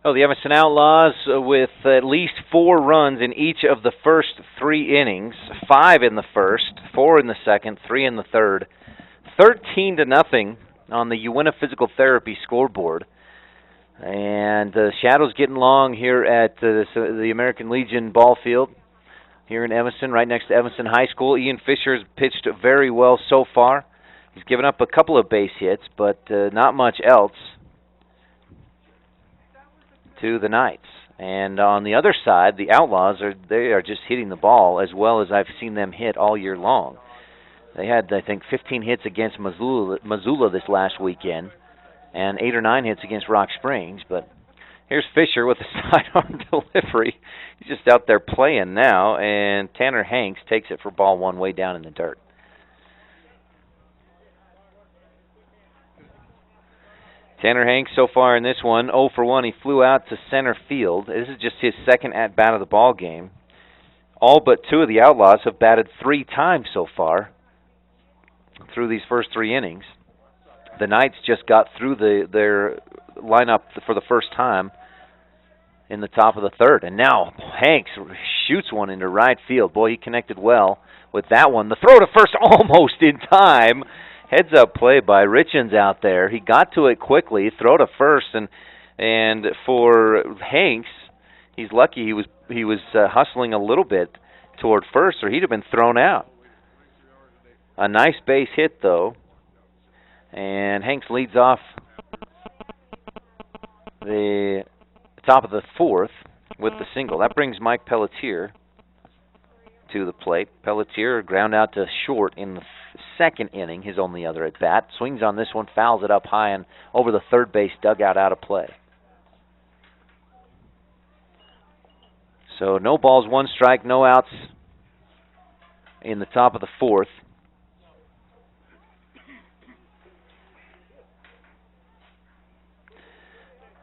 Oh, the Evanston Outlaws with at least 4 runs in each of the first 3 innings, 5 in the first, 4 in the second, 3 in the third. 13-0 on the Uinta Physical Therapy scoreboard. And the shadow's getting long here at the American Legion ball field here in Evanston, right next to Evanston High School. Ian Fisher has pitched very well so far. He's given up a couple of base hits, but not much else to the Knights. And on the other side, the Outlaws are just hitting the ball as well as I've seen them hit all year long. They had, I think, 15 hits against Missoula this last weekend and 8 or 9 hits against Rock Springs. But here's Fisher with a sidearm delivery. He's just out there playing now, and Tanner Hanks takes it for ball 1 way down in the dirt. Tanner Hanks so far in this one, 0 for 1. He flew out to center field. This is just his second at-bat of the ball game. All but 2 of the Outlaws have batted 3 times so far through these first 3 innings. The Knights just got through their lineup for the first time in the top of the third. And now Hanks shoots one into right field. Boy, he connected well with that one. The throw to first almost in time. Heads-up play by Richens out there. He got to it quickly, throw to first, and for Hanks, he's lucky he was hustling a little bit toward first, or he'd have been thrown out. A nice base hit, though, and Hanks leads off the top of the fourth with the single. That brings Mike Pelletier to the plate. Pelletier ground out to short in the second inning, his only other at bat. Swings on this one, fouls it up high and over the third base dugout, out of play. So no balls, 1 strike, no outs in the top of the fourth.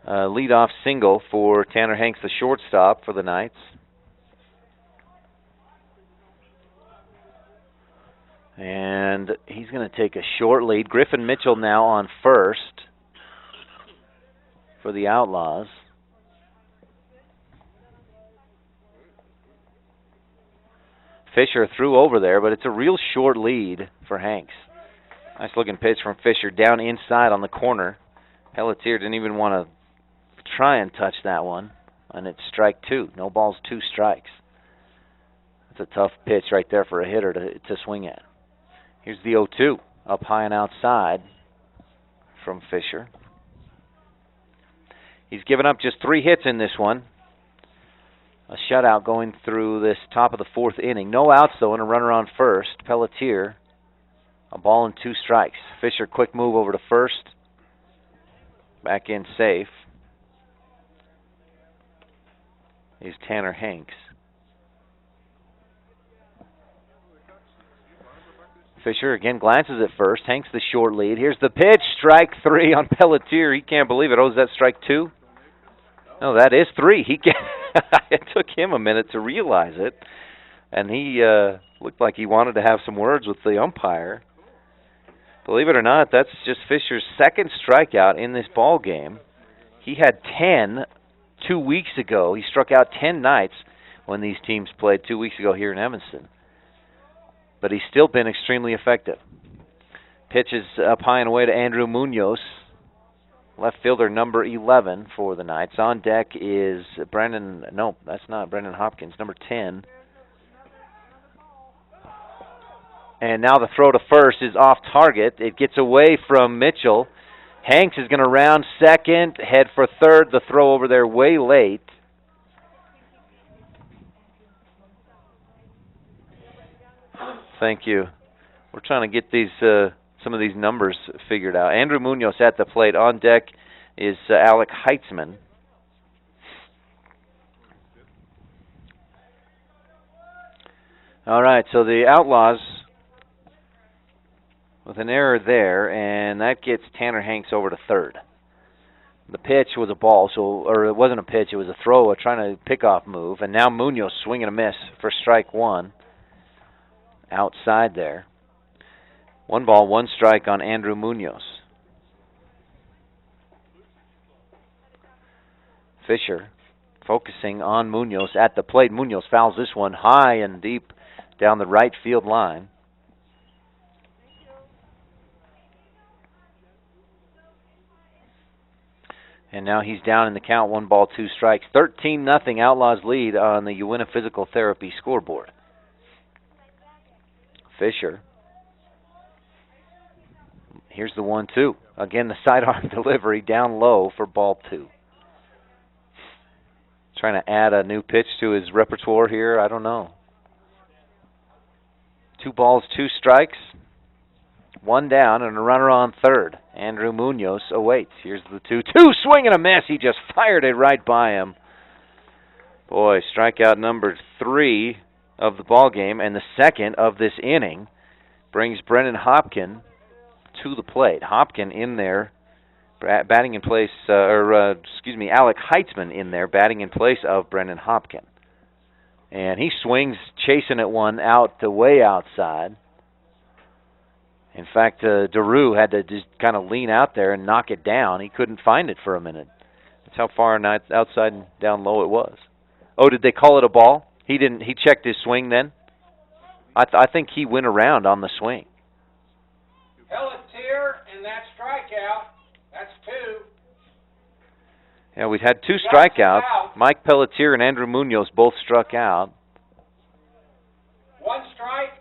leadoff single for Tanner Hanks, the shortstop for the Knights. And he's going to take a short lead. Griffin Mitchell now on first for the Outlaws. Fisher threw over there, but it's a real short lead for Hanks. Nice looking pitch from Fisher down inside on the corner. Pelletier didn't even want to try and touch that one, and it's strike two. No balls, 2 strikes. That's a tough pitch right there for a hitter to swing at. Here's the 0-2, up high and outside from Fisher. He's given up just 3 hits in this one. A shutout going through this top of the 4th inning. No outs, though, and a runner on first. Pelletier, a ball and 2 strikes. Fisher, quick move over to first. Back in safe is Tanner Hanks. Fisher again glances at first. Hanks the short lead. Here's the pitch. Strike 3 on Pelletier. He can't believe it. Oh, is that strike 2? No, that is 3. It took him a minute to realize it. And he looked like he wanted to have some words with the umpire. Believe it or not, that's just Fisher's 2nd strikeout in this ball game. He had 10 2 weeks ago. He struck out 10 nights when these teams played 2 weeks ago here in Evanston. But he's still been extremely effective. Pitch is up high and away to Andrew Munoz, left fielder number 11 for the Knights. On deck is that's not Brendan Hopkins, number 10. And now the throw to first is off target. It gets away from Mitchell. Hanks is going to round second, head for third. The throw over there way late. Thank you. We're trying to get these some of these numbers figured out. Andrew Munoz at the plate. On deck is Alec Heitzman. All right, so the Outlaws with an error there, and that gets Tanner Hanks over to third. The pitch was a ball, or it wasn't a pitch, it was a throw, trying to pick-off move, and now Munoz swinging a miss for strike 1. Outside there. 1 ball, 1 strike on Andrew Munoz. Fisher focusing on Munoz at the plate. Munoz fouls this one high and deep down the right field line. And now he's down in the count, 1 ball, 2 strikes. 13-0 Outlaws lead on the Uinta Physical Therapy scoreboard. Fisher. Here's the 1-2. Again, the sidearm delivery down low for ball 2. Trying to add a new pitch to his repertoire here. I don't know. 2 balls, 2 strikes. 1 down and a runner on third. Andrew Munoz awaits. Here's the 2-2. Swing and a miss. He just fired it right by him. Boy, strikeout number 3 of the ball game, and the 2nd of this inning, brings Brendan Hopkin to the plate. Hopkin in there, batting in place, Alec Heitzman in there, batting in place of Brendan Hopkin. And he swings, chasing at one out to way outside. In fact, DeRue had to just kind of lean out there and knock it down. He couldn't find it for a minute. That's how far outside and down low it was. Oh, did they call it a ball? He didn't. He checked his swing then. I think he went around on the swing. Pelletier and that strikeout. That's 2. Yeah, we've had 2 strikeouts. Mike Pelletier and Andrew Munoz both struck out. 1 strike.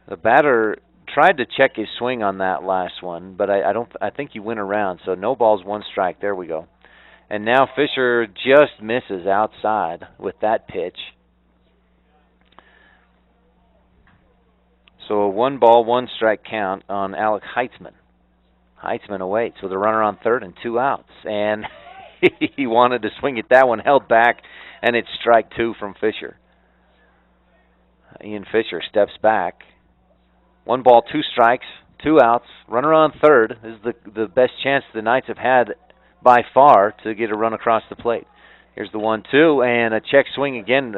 The batter tried to check his swing on that last one, but I think he went around. So no balls, 1 strike. There we go. And now Fisher just misses outside with that pitch. So a 1 ball, 1 strike count on Alec Heitzman. Heitzman awaits with a runner on third and 2 outs. And he wanted to swing at that one, held back, and it's strike 2 from Fisher. Ian Fisher steps back. 1 ball, 2 strikes 2 outs, runner on third. This is the best chance the Knights have had by far to get a run across the plate. Here's the 1-2, and a check swing again.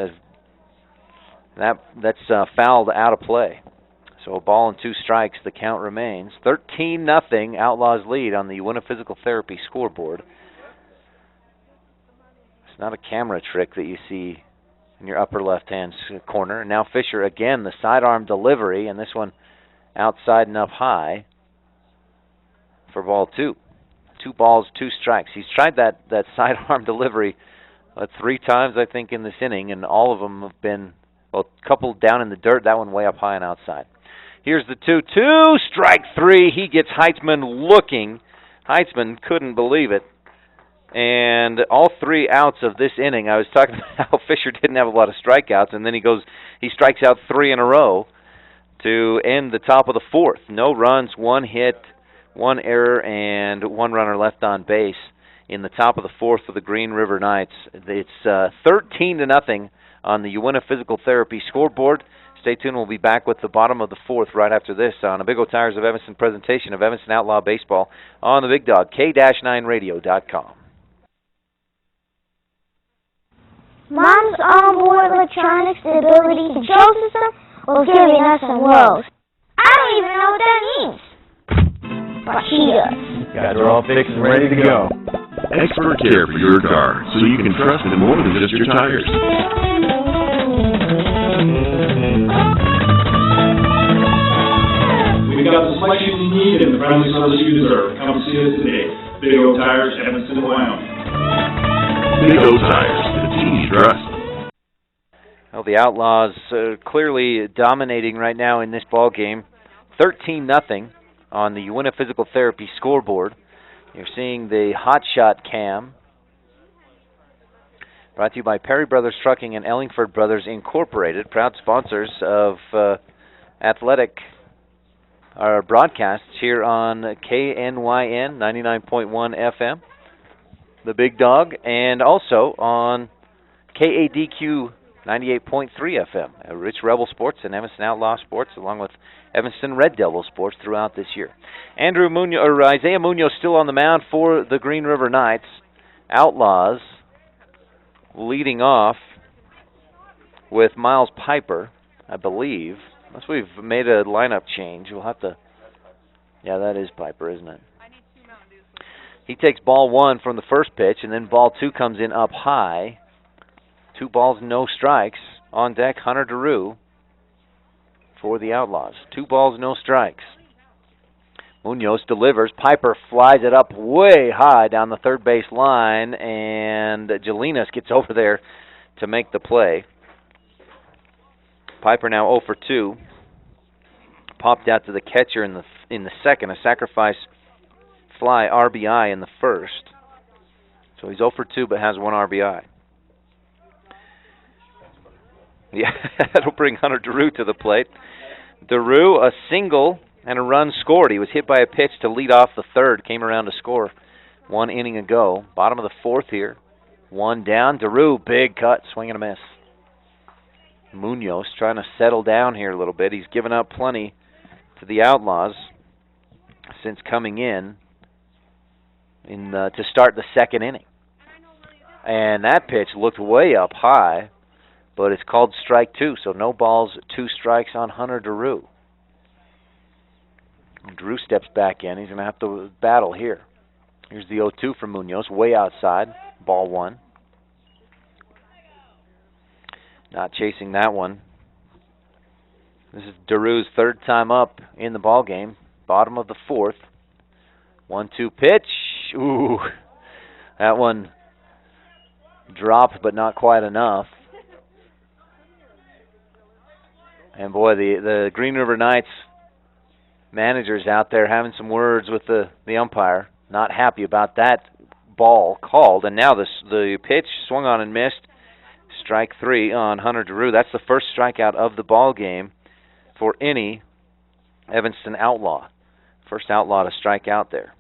That's fouled out of play. So a ball and 2 strikes, the count remains. 13-0, Outlaws lead on the Uinta Physical Therapy scoreboard. It's not a camera trick that you see in your upper left-hand corner. And now Fisher again, the sidearm delivery, and this one outside and up high for ball 2. 2 balls, 2 strikes. He's tried that sidearm delivery 3 times, I think, in this inning, and all of them have been, well, a couple down in the dirt, that one way up high and outside. Here's the 2-2, strike 3. He gets Heitzman looking. Heitzman couldn't believe it. And all 3 outs of this inning, I was talking about how Fisher didn't have a lot of strikeouts, and then he strikes out 3 in a row to end the top of the 4th. No runs, 1 hit, 1 error, and 1 runner left on base in the top of the 4th for the Green River Knights. It's 13-0 on the Uinta Physical Therapy scoreboard. Stay tuned. We'll be back with the bottom of the 4th right after this on a Big O Tires of Evanston presentation of Evanston Outlaw Baseball on the Big Dog, K-9radio.com. Mom's onboard electronic stability control system was giving us some woes. I don't even know what that means. But she does. Guys are all fixed and ready to go. Expert care for your car, so you can trust in more than just your tires. We've got the selection you need and the friendly service you deserve. Come see us today. Big O Tires, Evanston, Wyoming. Big O Tires, the team you trust. Well, the Outlaws clearly dominating right now in this ball game. 13-0 on the Uinta Physical Therapy scoreboard. You're seeing the hot shot cam. Brought to you by Perry Brothers Trucking and Ellingford Brothers Incorporated, proud sponsors of athletic broadcasts here on KNYN 99.1 FM, the Big Dog, and also on KADQ 98.3 FM, Rich Rebel Sports and Evanston Outlaw Sports, along with Evanston Red Devil Sports throughout this year. Isaiah Munoz still on the mound for the Green River Knights. Outlaws leading off with Miles Piper, I believe. Unless we've made a lineup change, we'll have to. Yeah, that is Piper, isn't it? He takes ball 1 from the first pitch, and then ball 2 comes in up high. 2 balls, no strikes. On deck, Hunter DeRue for the Outlaws. 2 balls, no strikes. Munoz delivers. Piper flies it up way high down the third base line, and Jelinas gets over there to make the play. Piper now 0 for 2. Popped out to the catcher in the second, a sacrifice fly RBI in the first. So he's 0 for 2 but has 1 RBI. Yeah, that'll bring Hunter DeRue to the plate. DeRue, a single and a run scored. He was hit by a pitch to lead off the third, came around to score 1 inning ago. Bottom of the 4th here. 1 down. DeRue, big cut, swing and a miss. Munoz trying to settle down here a little bit. He's given up plenty to the Outlaws since coming in to start the second inning. And that pitch looked way up high, but it's called strike 2, so no balls, 2 strikes on Hunter DeRue. Drew steps back in. He's going to have to battle here. Here's the 0-2 from Munoz, way outside, ball 1. Not chasing that one. This is DeRue's 3rd time up in the ball game. Bottom of the 4th. 1-2 pitch. Ooh, that one dropped, but not quite enough. And boy, the Green River Knights managers out there having some words with the umpire. Not happy about that ball called. And now the pitch swung on and missed. Strike 3 on Hunter DeRue. That's the first strikeout of the ball game for any Evanston Outlaw. First Outlaw to strike out there.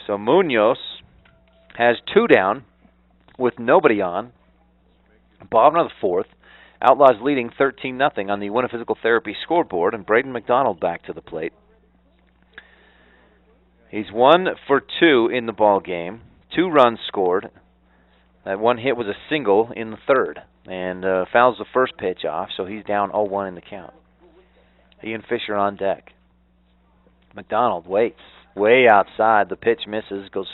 So Munoz has 2 down with nobody on. Bottom of the 4th. Outlaws leading 13-0 on the Uinta Physical Therapy scoreboard, and Braden McDonald back to the plate. He's 1 for 2 in the ball game. 2 runs scored. That one hit was a single in the third, and fouls the first pitch off, so he's down 0-1 in the count. Ian Fisher on deck. McDonald waits way outside. The pitch misses, goes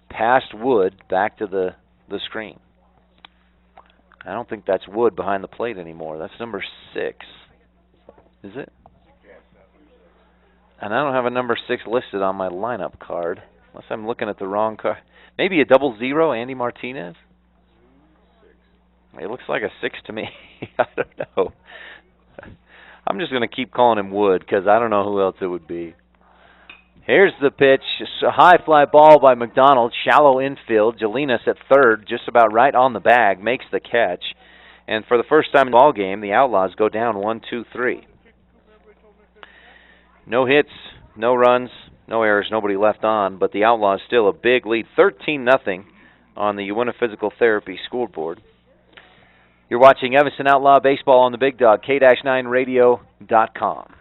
past Wood back to the screen. I don't think that's Wood behind the plate anymore. That's number 6. Is it? And I don't have a number 6 listed on my lineup card, unless I'm looking at the wrong card. Maybe a 00, Andy Martinez? It looks like a 6 to me. I don't know. I'm just going to keep calling him Wood, because I don't know who else it would be. Here's the pitch. A high fly ball by McDonald. Shallow infield. Jelinas at third, just about right on the bag, makes the catch. And for the first time in the ball game, the Outlaws go down 1-2-3. No hits, no runs, no errors, nobody left on, but the Outlaws still a big lead, 13-0 on the Uinta Physical Therapy scoreboard. You're watching Evanston Outlaw Baseball on the Big Dog, K-9radio.com.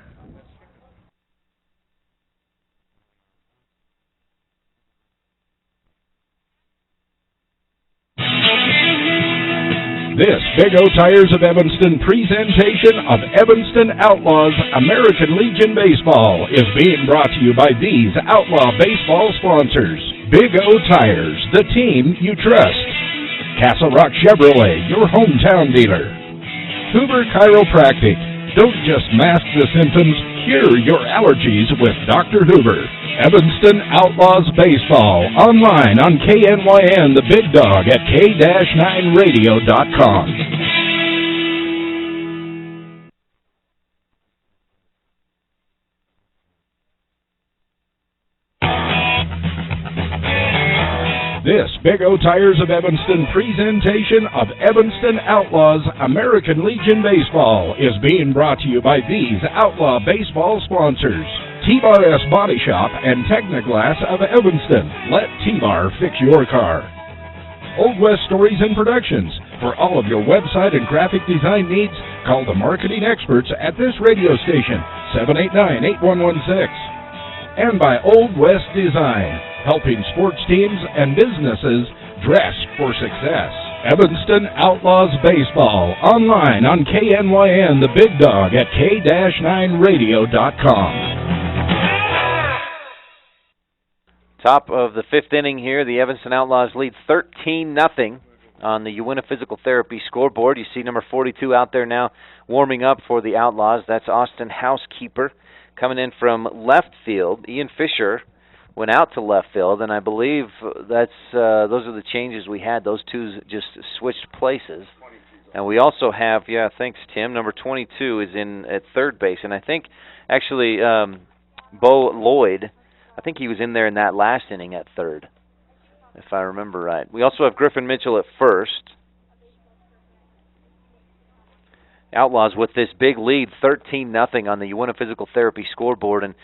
This Big O Tires of Evanston presentation of Evanston Outlaws American Legion Baseball is being brought to you by these Outlaw Baseball sponsors. Big O Tires, the team you trust. Castle Rock Chevrolet, your hometown dealer. Hoover Chiropractic. Don't just mask the symptoms, cure your allergies with Dr. Hoover. Evanston Outlaws Baseball, online on KNYN, the Big Dog, at K-9radio.com. This Big O Tires of Evanston presentation of Evanston Outlaws American Legion Baseball is being brought to you by these Outlaw Baseball sponsors. T-Bar S Body Shop and Technoglass of Evanston. Let T-Bar fix your car. Old West Stories and Productions. For all of your website and graphic design needs, call the marketing experts at this radio station, 789-8116. And by Old West Design, helping sports teams and businesses dress for success. Evanston Outlaws Baseball, online on KNYN, the Big Dog, at K-9radio.com. Top of the 5th inning here, the Evanston Outlaws lead 13-0 on the Uinta Physical Therapy scoreboard. You see number 42 out there now warming up for the Outlaws. That's Austin Housekeeper coming in from left field. Ian Fisher went out to left field, and I believe that's those are the changes we had. Those two just switched places. And we also have, thanks, Tim, number 22 is in at third base. And I think, actually, Bo Lloyd, I think he was in there in that last inning at third, if I remember right. We also have Griffin Mitchell at first. Outlaws with this big lead, 13-0 on the Uinta Physical Therapy scoreboard. And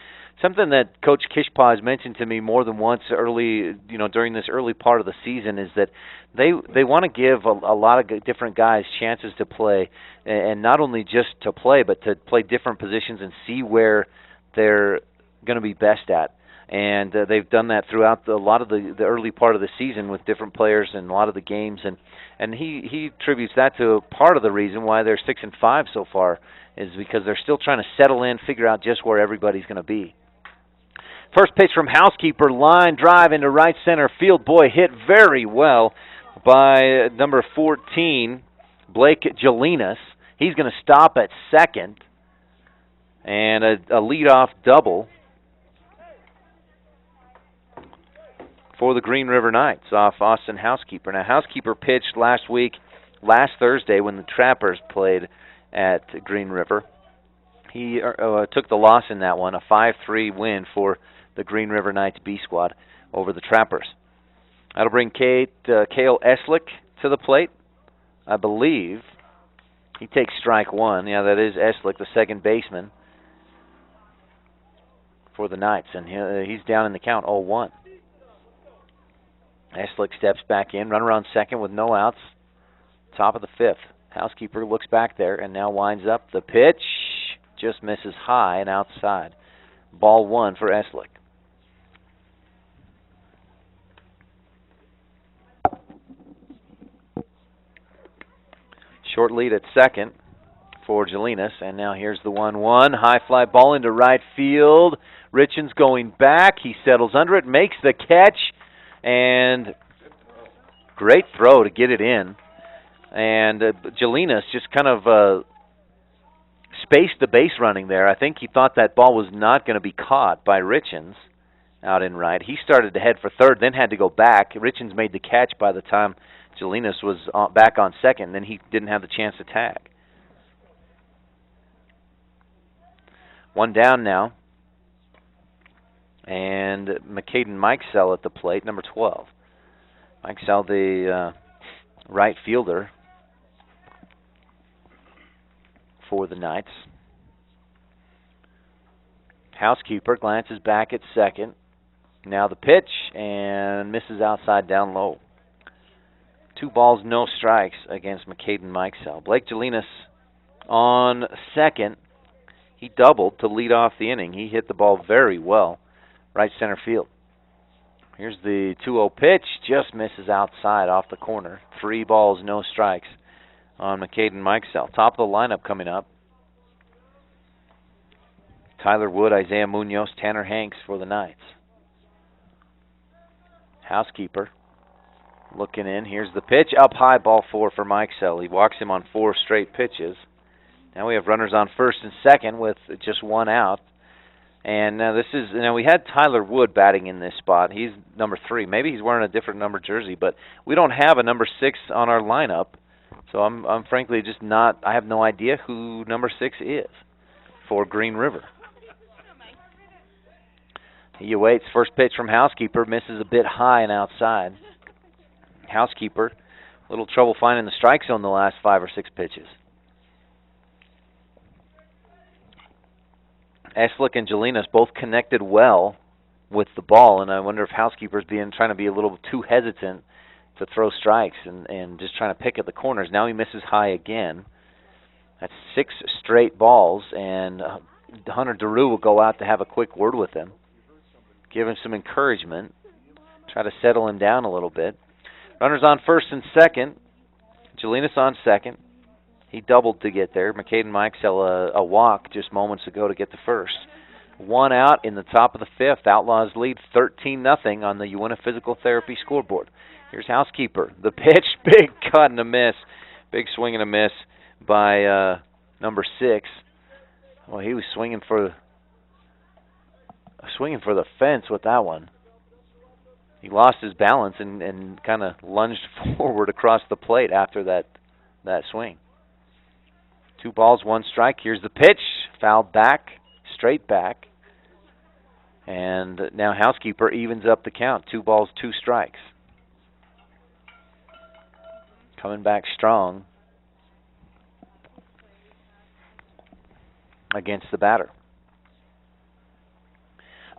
something that Coach Kishpa has mentioned to me more than once early, during this early part of the season is that they want to give a lot of different guys chances to play, and not only just to play, but to play different positions and see where they're going to be best at. And they've done that throughout a lot of the early part of the season with different players and a lot of the games. And he attributes that to part of the reason why they're 6-5 so far, is because they're still trying to settle in, figure out just where everybody's going to be. First pitch from Housekeeper, line drive into right center field. Boy, hit very well by number 14, Blake Jelinas. He's going to stop at second, and a leadoff double for the Green River Knights off Austin Housekeeper. Now, Housekeeper pitched last Thursday, when the Trappers played at Green River. He took the loss in that one, a 5-3 win for the Green River Knights B squad over the Trappers. That'll bring Cale Eslick to the plate. I believe he takes strike one. Yeah, that is Eslick, the second baseman for the Knights, and he's down in the count 0-1. Eslick steps back in, runner on second with no outs. Top of the 5th. Housekeeper looks back there and now winds up. The pitch just misses high and outside. Ball 1 for Eslick. Short lead at second for Jelinas, and now here's the 1-1. High fly ball into right field. Richens going back. He settles under it, makes the catch, and great throw to get it in. And Jelinas just kind of spaced the base running there. I think he thought that ball was not going to be caught by Richens out in right. He started to head for third, then had to go back. Richens made the catch by the time Jelinas was back on second, then he didn't have the chance to tag. One down now. And McCaden Mikesell at the plate, number 12. Mikesell, the right fielder for the Knights. Housekeeper glances back at second. Now the pitch, and misses outside down low. 2 balls, no strikes against McCaden Mikesell. Blake Jelinas on second. He doubled to lead off the inning. He hit the ball very well, right center field. Here's the 2-0 pitch, just misses outside off the corner. 3 balls, no strikes on McCaden Mikesell. Top of the lineup coming up. Tyler Wood, Isaiah Munoz, Tanner Hanks for the Knights. Housekeeper looking in. Here's the pitch, up high, ball 4 for Mikesell. He walks him on 4 straight pitches. Now we have runners on first and second with just 1 out. And now we had Tyler Wood batting in this spot. He's number 3. Maybe he's wearing a different number jersey, but we don't have a number 6 on our lineup. So I'm frankly just not, I have no idea who number 6 is for Green River. He awaits. First pitch from Housekeeper, misses a bit high and outside. Housekeeper, a little trouble finding the strike zone the last 5 or 6 pitches. Eslick and Jelinas both connected well with the ball, and I wonder if Housekeeper's trying to be a little too hesitant to throw strikes and just trying to pick at the corners. Now he misses high again. That's 6 straight balls, and Hunter DeRue will go out to have a quick word with him, give him some encouragement, try to settle him down a little bit. Runners on first and second. Jelinas on second. He doubled to get there. McCaden Mikesell a walk just moments ago to get the first. 1 out in the top of the 5th. Outlaws lead 13-0 on the Uinta Physical Therapy scoreboard. Here's Housekeeper. The pitch, big cut and a miss. Big swing and a miss by number 6. Well, he was swinging for the fence with that one. He lost his balance and kind of lunged forward across the plate after that swing. 2 balls, 1 strike. Here's the pitch. Fouled back, straight back. And now Housekeeper evens up the count. 2 balls, 2 strikes. Coming back strong against the batter.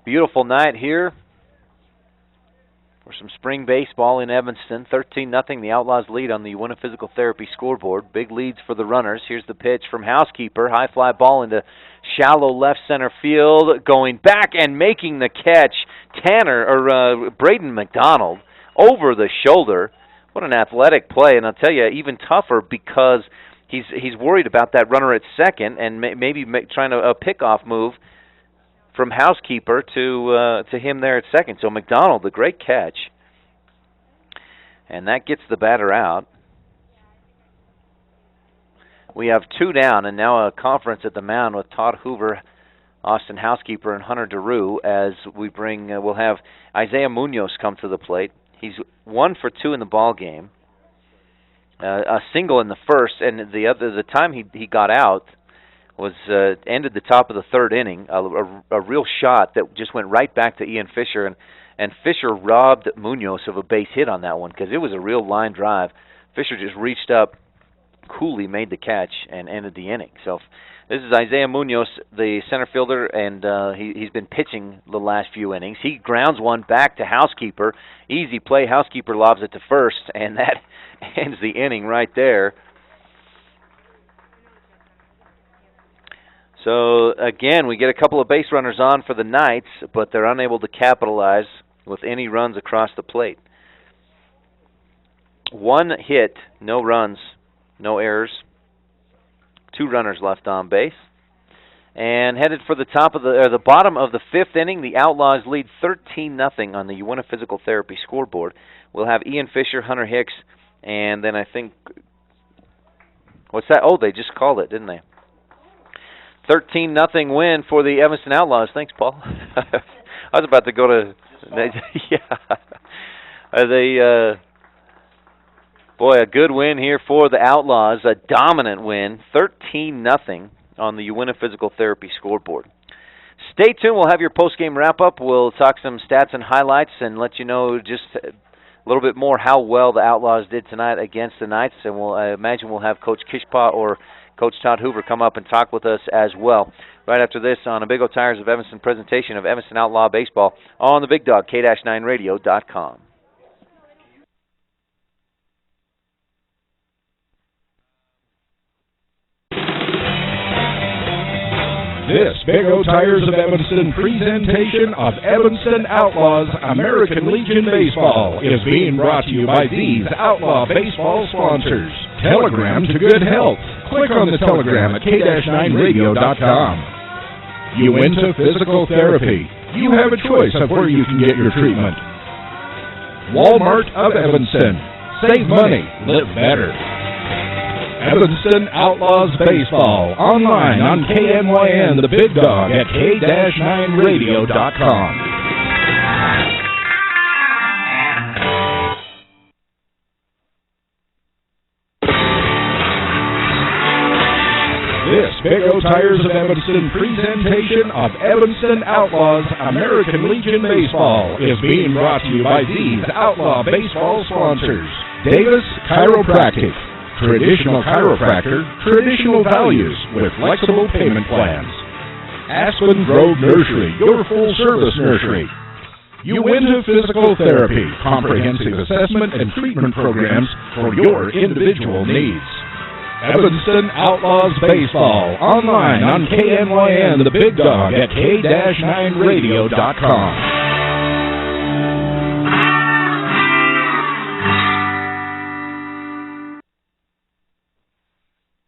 Beautiful night here for some spring baseball in Evanston. 13-0, the Outlaws lead on the Uinta Physical Therapy scoreboard. Big leads for the runners. Here's the pitch from Housekeeper. High fly ball into shallow left center field. Going back and making the catch. Braden McDonald over the shoulder. What an athletic play. And I'll tell you, even tougher because he's worried about that runner at second and maybe trying a pickoff move from Housekeeper to him there at second. So McDonald, the great catch. And that gets the batter out. We have 2 down, and now a conference at the mound with Todd Hoover, Austin Housekeeper, and Hunter DeRue as we'll have Isaiah Munoz come to the plate. He's 1 for 2 in the ball game. A single in the first, and the time he got out was ended the top of the 3rd inning. A real shot that just went right back to Ian Fisher, and Fisher robbed Munoz of a base hit on that one because it was a real line drive. Fisher just reached up, coolly made the catch, and ended the inning. So this is Isaiah Munoz, the center fielder, and he's been pitching the last few innings. He grounds one back to Housekeeper. Easy play. Housekeeper lobs it to first, and that ends the inning right there. So, again, we get a couple of base runners on for the Knights, but they're unable to capitalize with any runs across the plate. 1 hit, no runs, no errors. 2 runners left on base. And headed for the bottom of the 5th inning, the Outlaws lead 13-0 on the Uinta Physical Therapy scoreboard. We'll have Ian Fisher, Hunter Hicks, and then I think, what's that? Oh, they just called it, didn't they? 13-0 win for the Evanston Outlaws. Thanks, Paul. I was about to go to, yeah. Boy, a good win here for the Outlaws. A dominant win, 13-0 on the Uinta Physical Therapy scoreboard. Stay tuned. We'll have your post-game wrap-up. We'll talk some stats and highlights and let you know just a little bit more how well the Outlaws did tonight against the Knights. And I imagine we'll have Coach Kishpa or Coach Todd Hoover come up and talk with us as well. Right after this on a Big O Tires of Evanston presentation of Evanston Outlaw Baseball on the Big Dog, K-9radio.com. This Big O Tires of Evanston presentation of Evanston Outlaws American Legion Baseball is being brought to you by these Outlaw Baseball sponsors. Telegram to good health. Click on the telegram at K-9radio.com. Uinta Physical Therapy. You have a choice of where you can get your treatment. Walmart of Evanston. Save money, live better. Evanston Outlaws Baseball, online on KNYN, the Big Dog, at K-9radio.com. This Big O Tires of Evanston presentation of Evanston Outlaws American Legion Baseball is being brought to you by these Outlaw Baseball sponsors. Davis Chiropractic. Traditional chiropractor, traditional values with flexible payment plans. Aspen Grove Nursery, your full-service nursery. Uinta Physical Therapy, comprehensive assessment and treatment programs for your individual needs. Evanston Outlaws Baseball, online on KNYN, the Big Dog, at K-9radio.com.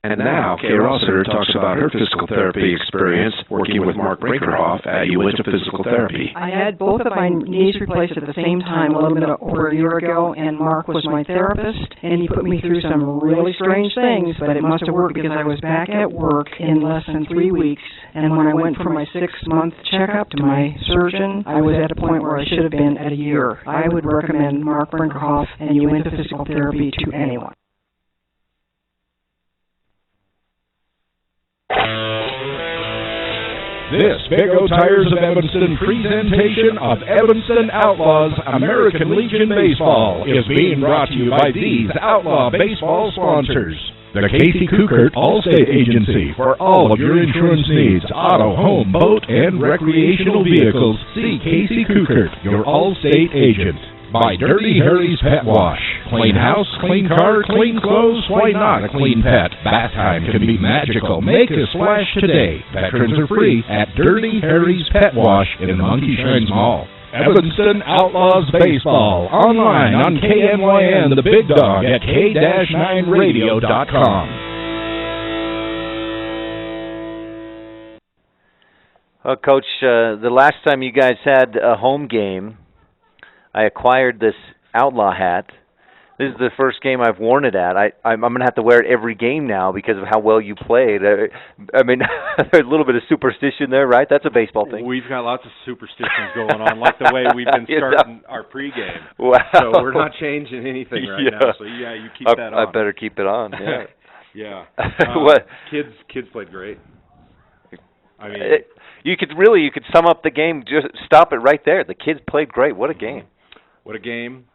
And now, Kay Rossiter talks about her physical therapy experience working with Mark Brinkerhoff at Uinta Physical Therapy. I had both of my knees replaced at the same time a little bit over a year ago, and Mark was my therapist, and he put me through some really strange things, but it must have worked because I was back at work in less than 3 weeks, and when I went for my 6-month checkup to my surgeon, I was at a point where I should have been at a year. I would recommend Mark Brinkerhoff and Uinta Physical Therapy to anyone. This Big O Tires of Evanston presentation of Evanston Outlaws American Legion Baseball is being brought to you by these Outlaw Baseball sponsors. The Casey Kukert Allstate Agency for all of your insurance needs, auto, home, boat, and recreational vehicles. See Casey Kukert, your Allstate agent. By Dirty Harry's Pet Wash. Clean house, clean car, clean clothes, why not a clean pet? Bath time can be magical. Make a splash today. Veterans are free at Dirty Harry's Pet Wash in the Monkey Shines Mall. Evanston Outlaws Baseball, online on KNYN, the Big Dog, at K-9radio.com. Well, Coach, the last time you guys had a home game, I acquired this Outlaw hat. This is the first game I've worn it at. I'm going to have to wear it every game now because of how well you played. I mean, there's a little bit of superstition there, right? That's a baseball thing. We've got lots of superstitions going on, like the way we've been starting our pregame. Wow. So we're not changing anything right now. So, yeah, you keep that on. I better keep it on, yeah. Yeah. What? Kids played great. I mean, you could sum up the game, just stop it right there. The kids played great. What a game. What a game.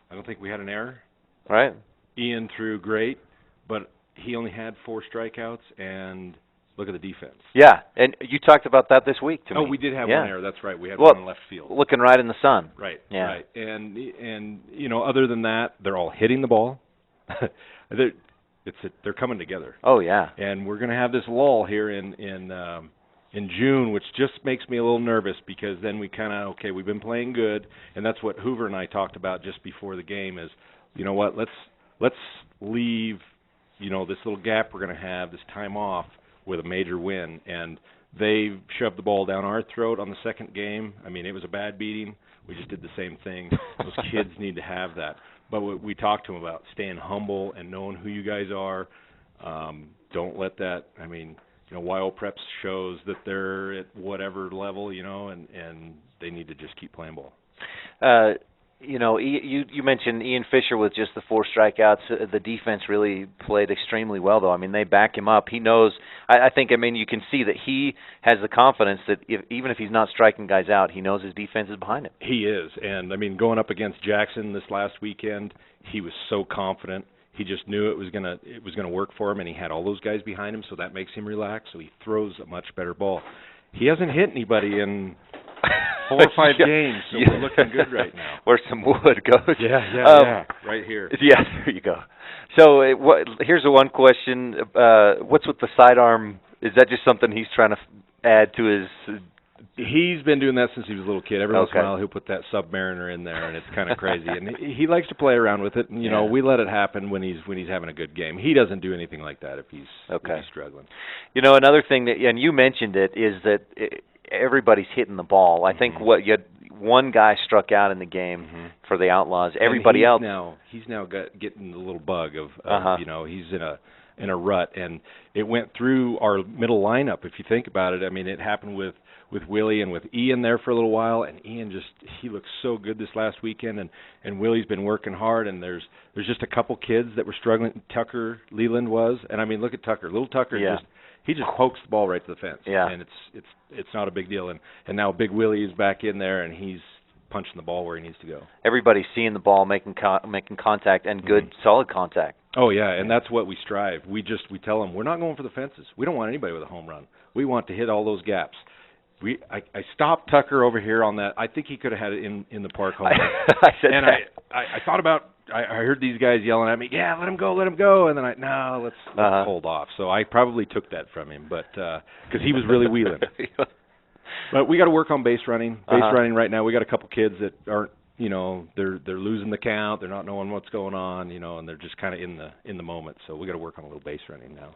I don't think we had an error. Right. Ian threw great, but he only had 4 strikeouts, and look at the defense. Yeah, and you talked about that this week to me. Oh, we did have one error. That's right. We had one in left field. Looking right in the sun. Right. Yeah. Right. And you know, other than that, they're all hitting the ball. They they're coming together. Oh yeah. And we're going to have this lull here in June, which just makes me a little nervous because then we kind of we've been playing good, and that's what Hoover and I talked about just before the game is, you know what, let's leave, this little gap we're going to have, this time off with a major win, and they shoved the ball down our throat on the second game. I mean, it was a bad beating. We just did the same thing. Those kids need to have that. But we talked to them about staying humble and knowing who you guys are. Don't let that, Wild Preps shows that they're at whatever level, and they need to just keep playing ball. You mentioned Ian Fisher with just the 4 strikeouts. The defense really played extremely well, though. I mean, they back him up. He knows. I think you can see that he has the confidence that even if he's not striking guys out, he knows his defense is behind him. He is, and going up against Jackson this last weekend, he was so confident. He just knew it was gonna work for him, and he had all those guys behind him, so that makes him relax. So he throws a much better ball. He hasn't hit anybody in 4 or 5 games, so we're looking good right now. Where's some wood, Coach? Yeah, right here. Yeah, there you go. So here's the one question: what's with the sidearm? Is that just something he's trying to add to his? He's been doing that since he was a little kid. Every once in a while, he'll put that Submariner in there, and it's kind of crazy. And he likes to play around with it. And, we let it happen when he's having a good game. He doesn't do anything like that if he's struggling. Another thing that, and you mentioned it, is that everybody's hitting the ball. I think you had one guy struck out in the game for the Outlaws. Everybody else he's now getting the little bug of he's in a rut, and it went through our middle lineup. If you think about it, it happened with Willie and with Ian there for a little while, and Ian he looked so good this last weekend, and Willie's been working hard, and there's just a couple kids that were struggling. Tucker Leland was, and look at Tucker. Little Tucker he just pokes the ball right to the fence. Yeah. And it's not a big deal, and now Big Willie is back in there, and he's punching the ball where he needs to go. Everybody's seeing the ball, making contact, and good solid contact. Oh yeah, and that's what we strive. We tell them we're not going for the fences. We don't want anybody with a home run. We want to hit all those gaps. I stopped Tucker over here on that. I think he could have had it in the park home run. I said and that. I thought about. I heard these guys yelling at me. Yeah, let him go, and then let's hold off. So I probably took that from him, but because he was really wheeling. But we got to work on base running. Running right now. We got a couple kids that aren't. They're losing the count. They're not knowing what's going on. And they're just kind of in the moment. So we got to work on a little base running now.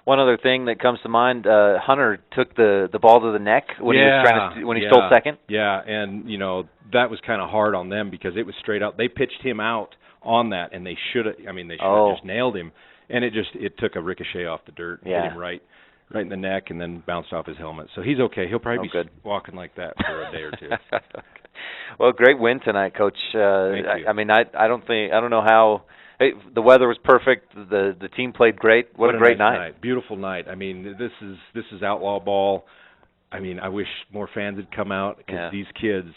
One other thing that comes to mind: Hunter took the ball to the neck when he was when he stole second. Yeah, and that was kind of hard on them because it was straight out. They pitched him out on that, and they should have. They should have just nailed him, and it took a ricochet off the dirt, and hit him right in the neck, and then bounced off his helmet. So he's okay. He'll probably be walking like that for a day or two. Well, great win tonight, Coach. Thank you. I don't know how. Hey, the weather was perfect. The team played great. What a great night. Beautiful night. This is outlaw ball. I wish more fans had come out because these kids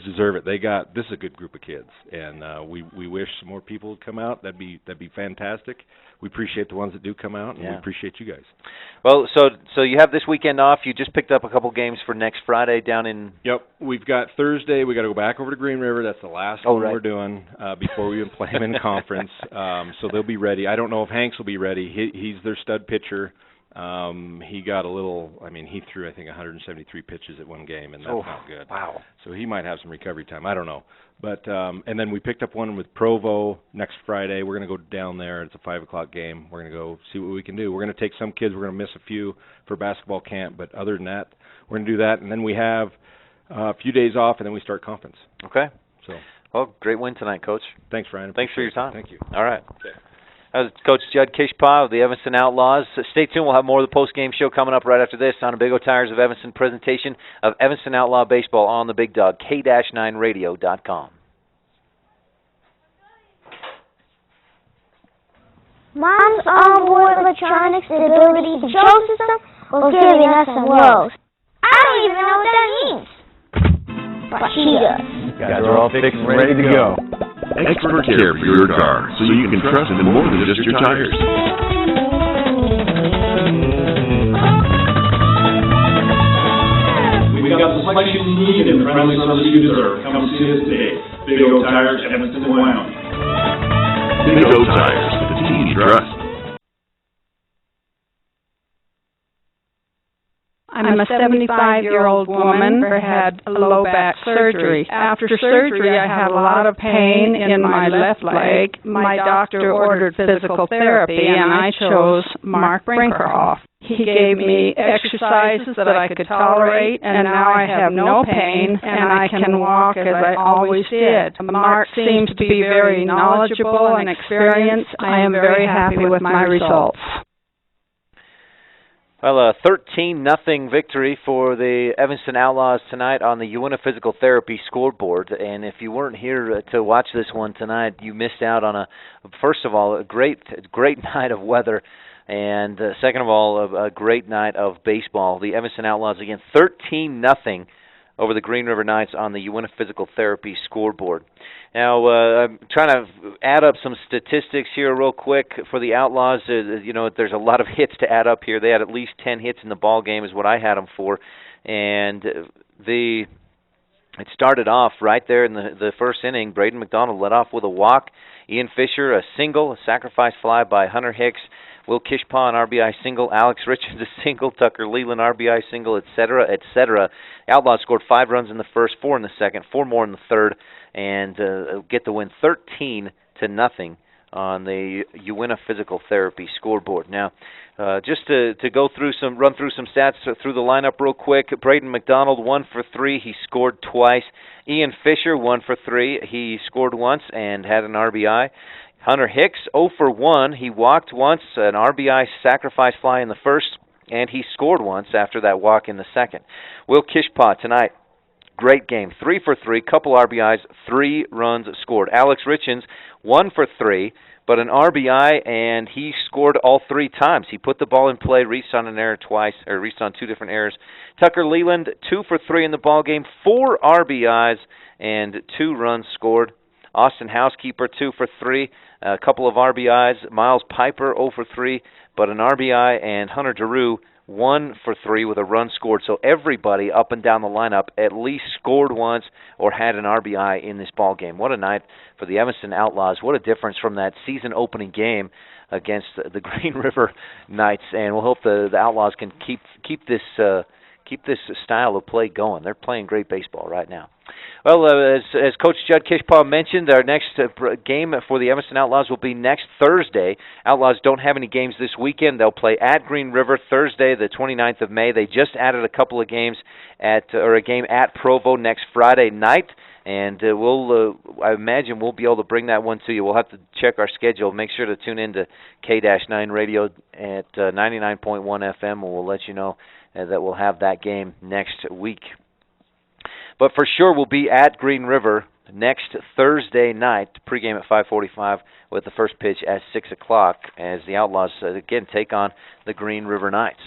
deserve it. This is a good group of kids, and we wish some more people would come out. That'd be fantastic. We appreciate the ones that do come out, and we appreciate you guys. Well, so you have this weekend off. You just picked up a couple games for next Friday down in. Yep, we've got Thursday. We got to go back over to Green River. That's the last one we're doing before we even play them in conference. So they'll be ready. I don't know if Hanks will be ready. He's their stud pitcher. He got a little. He threw 173 pitches at one game, and that's not good. Wow. So he might have some recovery time. I don't know. But and then we picked up one with Provo next Friday. We're going to go down there. It's a 5:00 game. We're going to go see what we can do. We're going to take some kids. We're going to miss a few for basketball camp, but other than that, we're going to do that. And then we have a few days off, and then we start conference. Okay. So. Well, great win tonight, Coach. Thanks, Ryan. Thanks for your time. Thank you. All right. Okay. That was Coach Judd Kishpa of the Evanston Outlaws. Stay tuned. We'll have more of the post-game show coming up right after this on a Big O Tires of Evanston presentation of Evanston Outlaw Baseball on the Big Dog, K-9radio.com. Mom's onboard electronics ability control system was giving us some woes. I don't even know what that means. But she does. Guys are all fixed and ready to go. Expert care for your car, so you can trust in more than just your tires. We've got the selection you need and the friendly service you deserve. Come see us today. Big O Tires, Evanston, Wyoming. Big O Tires, the team you trust. I'm a 75-year-old woman who had low back surgery. After surgery, I had a lot of pain in my left leg. My doctor ordered physical therapy, and I chose Mark Brinkerhoff. He gave me exercises that I could tolerate, and now I have no pain, and I can walk as I always did. Mark seems to be very knowledgeable and experienced. I am very happy with my results. Well, a 13-0 victory for the Evanston Outlaws tonight on the Uinta Physical Therapy scoreboard. And if you weren't here to watch this one tonight, you missed out on first of all, a great night of weather, and second of all, a great night of baseball. The Evanston Outlaws again, 13-0 over the Green River Knights on the Uinta Physical Therapy scoreboard. Now, I'm trying to add up some statistics here real quick for the Outlaws. There's a lot of hits to add up here. They had at least 10 hits in the ball game is what I had them for. And it started off right there in the first inning. Braden McDonald led off with a walk. Ian Fisher, a single, a sacrifice fly by Hunter Hicks. Will Kishpaw, an RBI single. Alex Richards, a single. Tucker Leland, RBI single, etc., etc. Outlaws scored 5 runs in the first, 4 in the second, 4 more in the third, and get the win 13-0 on the Uinta Physical Therapy scoreboard. Now, just to run through some stats through the lineup real quick. Braden McDonald, 1 for 3. He scored twice. Ian Fisher, 1 for 3. He scored once and had an RBI. Hunter Hicks, 0 for 1. He walked once, an RBI sacrifice fly in the first, and he scored once after that walk in the second. Will Kishpaw tonight, great game, 3 for 3, couple RBIs, 3 runs scored. Alex Richards, 1 for 3, but an RBI, and he scored all 3 times. He put the ball in play, reached on an error twice, or reached on 2 different errors. Tucker Leland, 2 for 3 in the ball game, 4 RBIs, and 2 runs scored. Austin Housekeeper, 2 for 3, a couple of RBIs. Miles Piper, 0 for 3, but an RBI, and Hunter Giroux, 1 for 3 with a run scored. So everybody up and down the lineup at least scored once or had an RBI in this ball game. What a night for the Evanston Outlaws. What a difference from that season opening game against the Green River Knights. And we'll hope the Outlaws can keep this style of play going. They're playing great baseball right now. Well, as Coach Judd Kishpaw mentioned, our next game for the Evanston Outlaws will be next Thursday. Outlaws don't have any games this weekend. They'll play at Green River Thursday, the 29th of May. They just added a couple of games a game at Provo next Friday night, and I imagine we'll be able to bring that one to you. We'll have to check our schedule. Make sure to tune in to K-9 Radio at 99.1 FM, and we'll let you know that we'll have that game next week. But for sure, we'll be at Green River next Thursday night, pregame at 5:45 with the first pitch at 6 o'clock as the Outlaws, again, take on the Green River Knights.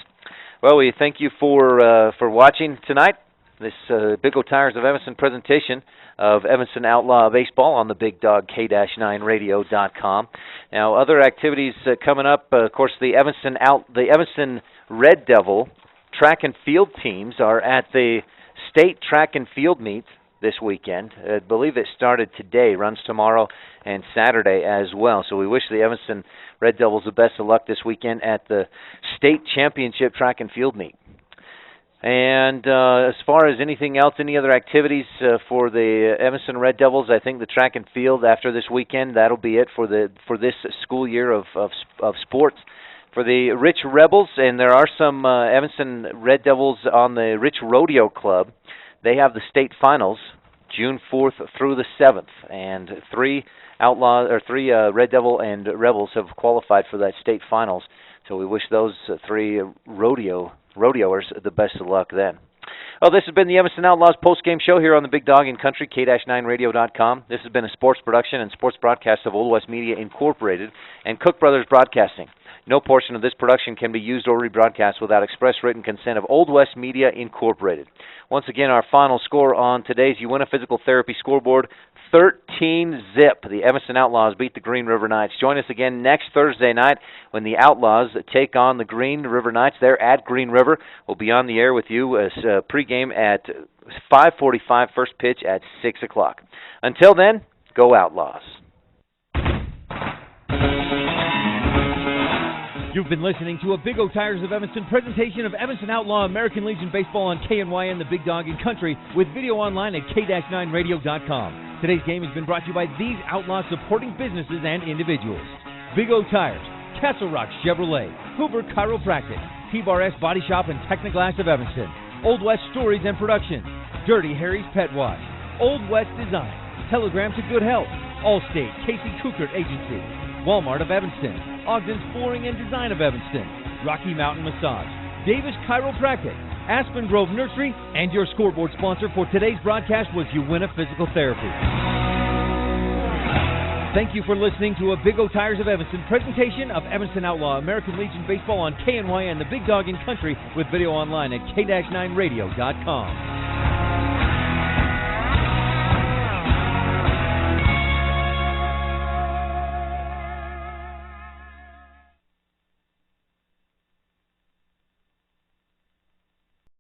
Well, we thank you for watching tonight, this Big O Tires of Evanston presentation of Evanston Outlaw Baseball on the Big Dog K-9Radio.com. Now, other activities coming up, of course, the Evanston Red Devil track and field teams are at the State Track and Field Meet this weekend. I believe it started today, runs tomorrow and Saturday as well. So we wish the Evanston Red Devils the best of luck this weekend at the State Championship Track and Field Meet. And as far as anything else, any other activities for the Evanston Red Devils, I think the track and field after this weekend, that'll be it for this school year of sports. For the Rich Rebels, and there are some Evanston Red Devils on the Rich Rodeo Club, they have the state finals June 4th through the 7th, and 3 Red Devil and Rebels have qualified for that state finals. So we wish those 3 rodeoers the best of luck then. Well, this has been the Evanston Outlaws post-game show here on the Big Dog in Country, K-9Radio.com. This has been a sports production and sports broadcast of Old West Media Incorporated and Cook Brothers Broadcasting. No portion of this production can be used or rebroadcast without express written consent of Old West Media Incorporated. Once again, our final score on today's Uinta Physical Therapy scoreboard, 13-0. The Evanston Outlaws beat the Green River Knights. Join us again next Thursday night when the Outlaws take on the Green River Knights. They're at Green River. We'll be on the air with you as pregame at 5:45, first pitch at 6 o'clock. Until then, go Outlaws. You've been listening to a Big O Tires of Evanston presentation of Evanston Outlaw American Legion Baseball on KNYN, the Big Dog in Country, with video online at k-9radio.com. Today's game has been brought to you by these Outlaws supporting businesses and individuals: Big O Tires, Castle Rock Chevrolet, Hoover Chiropractic, T-Bar S Body Shop and Technoglass of Evanston, Old West Stories and Productions, Dirty Harry's Pet Wash, Old West Design, Telegram to Good Health, Allstate, Casey Coukert Agency, Walmart of Evanston, Ogden's Flooring and Design of Evanston, Rocky Mountain Massage, Davis Chiropractic, Aspen Grove Nursery, and your scoreboard sponsor for today's broadcast was Uinta Physical Therapy. Thank you for listening to a Big O Tires of Evanston presentation of Evanston Outlaw American Legion Baseball on KNYN, the Big Dog in Country, with video online at k-9radio.com.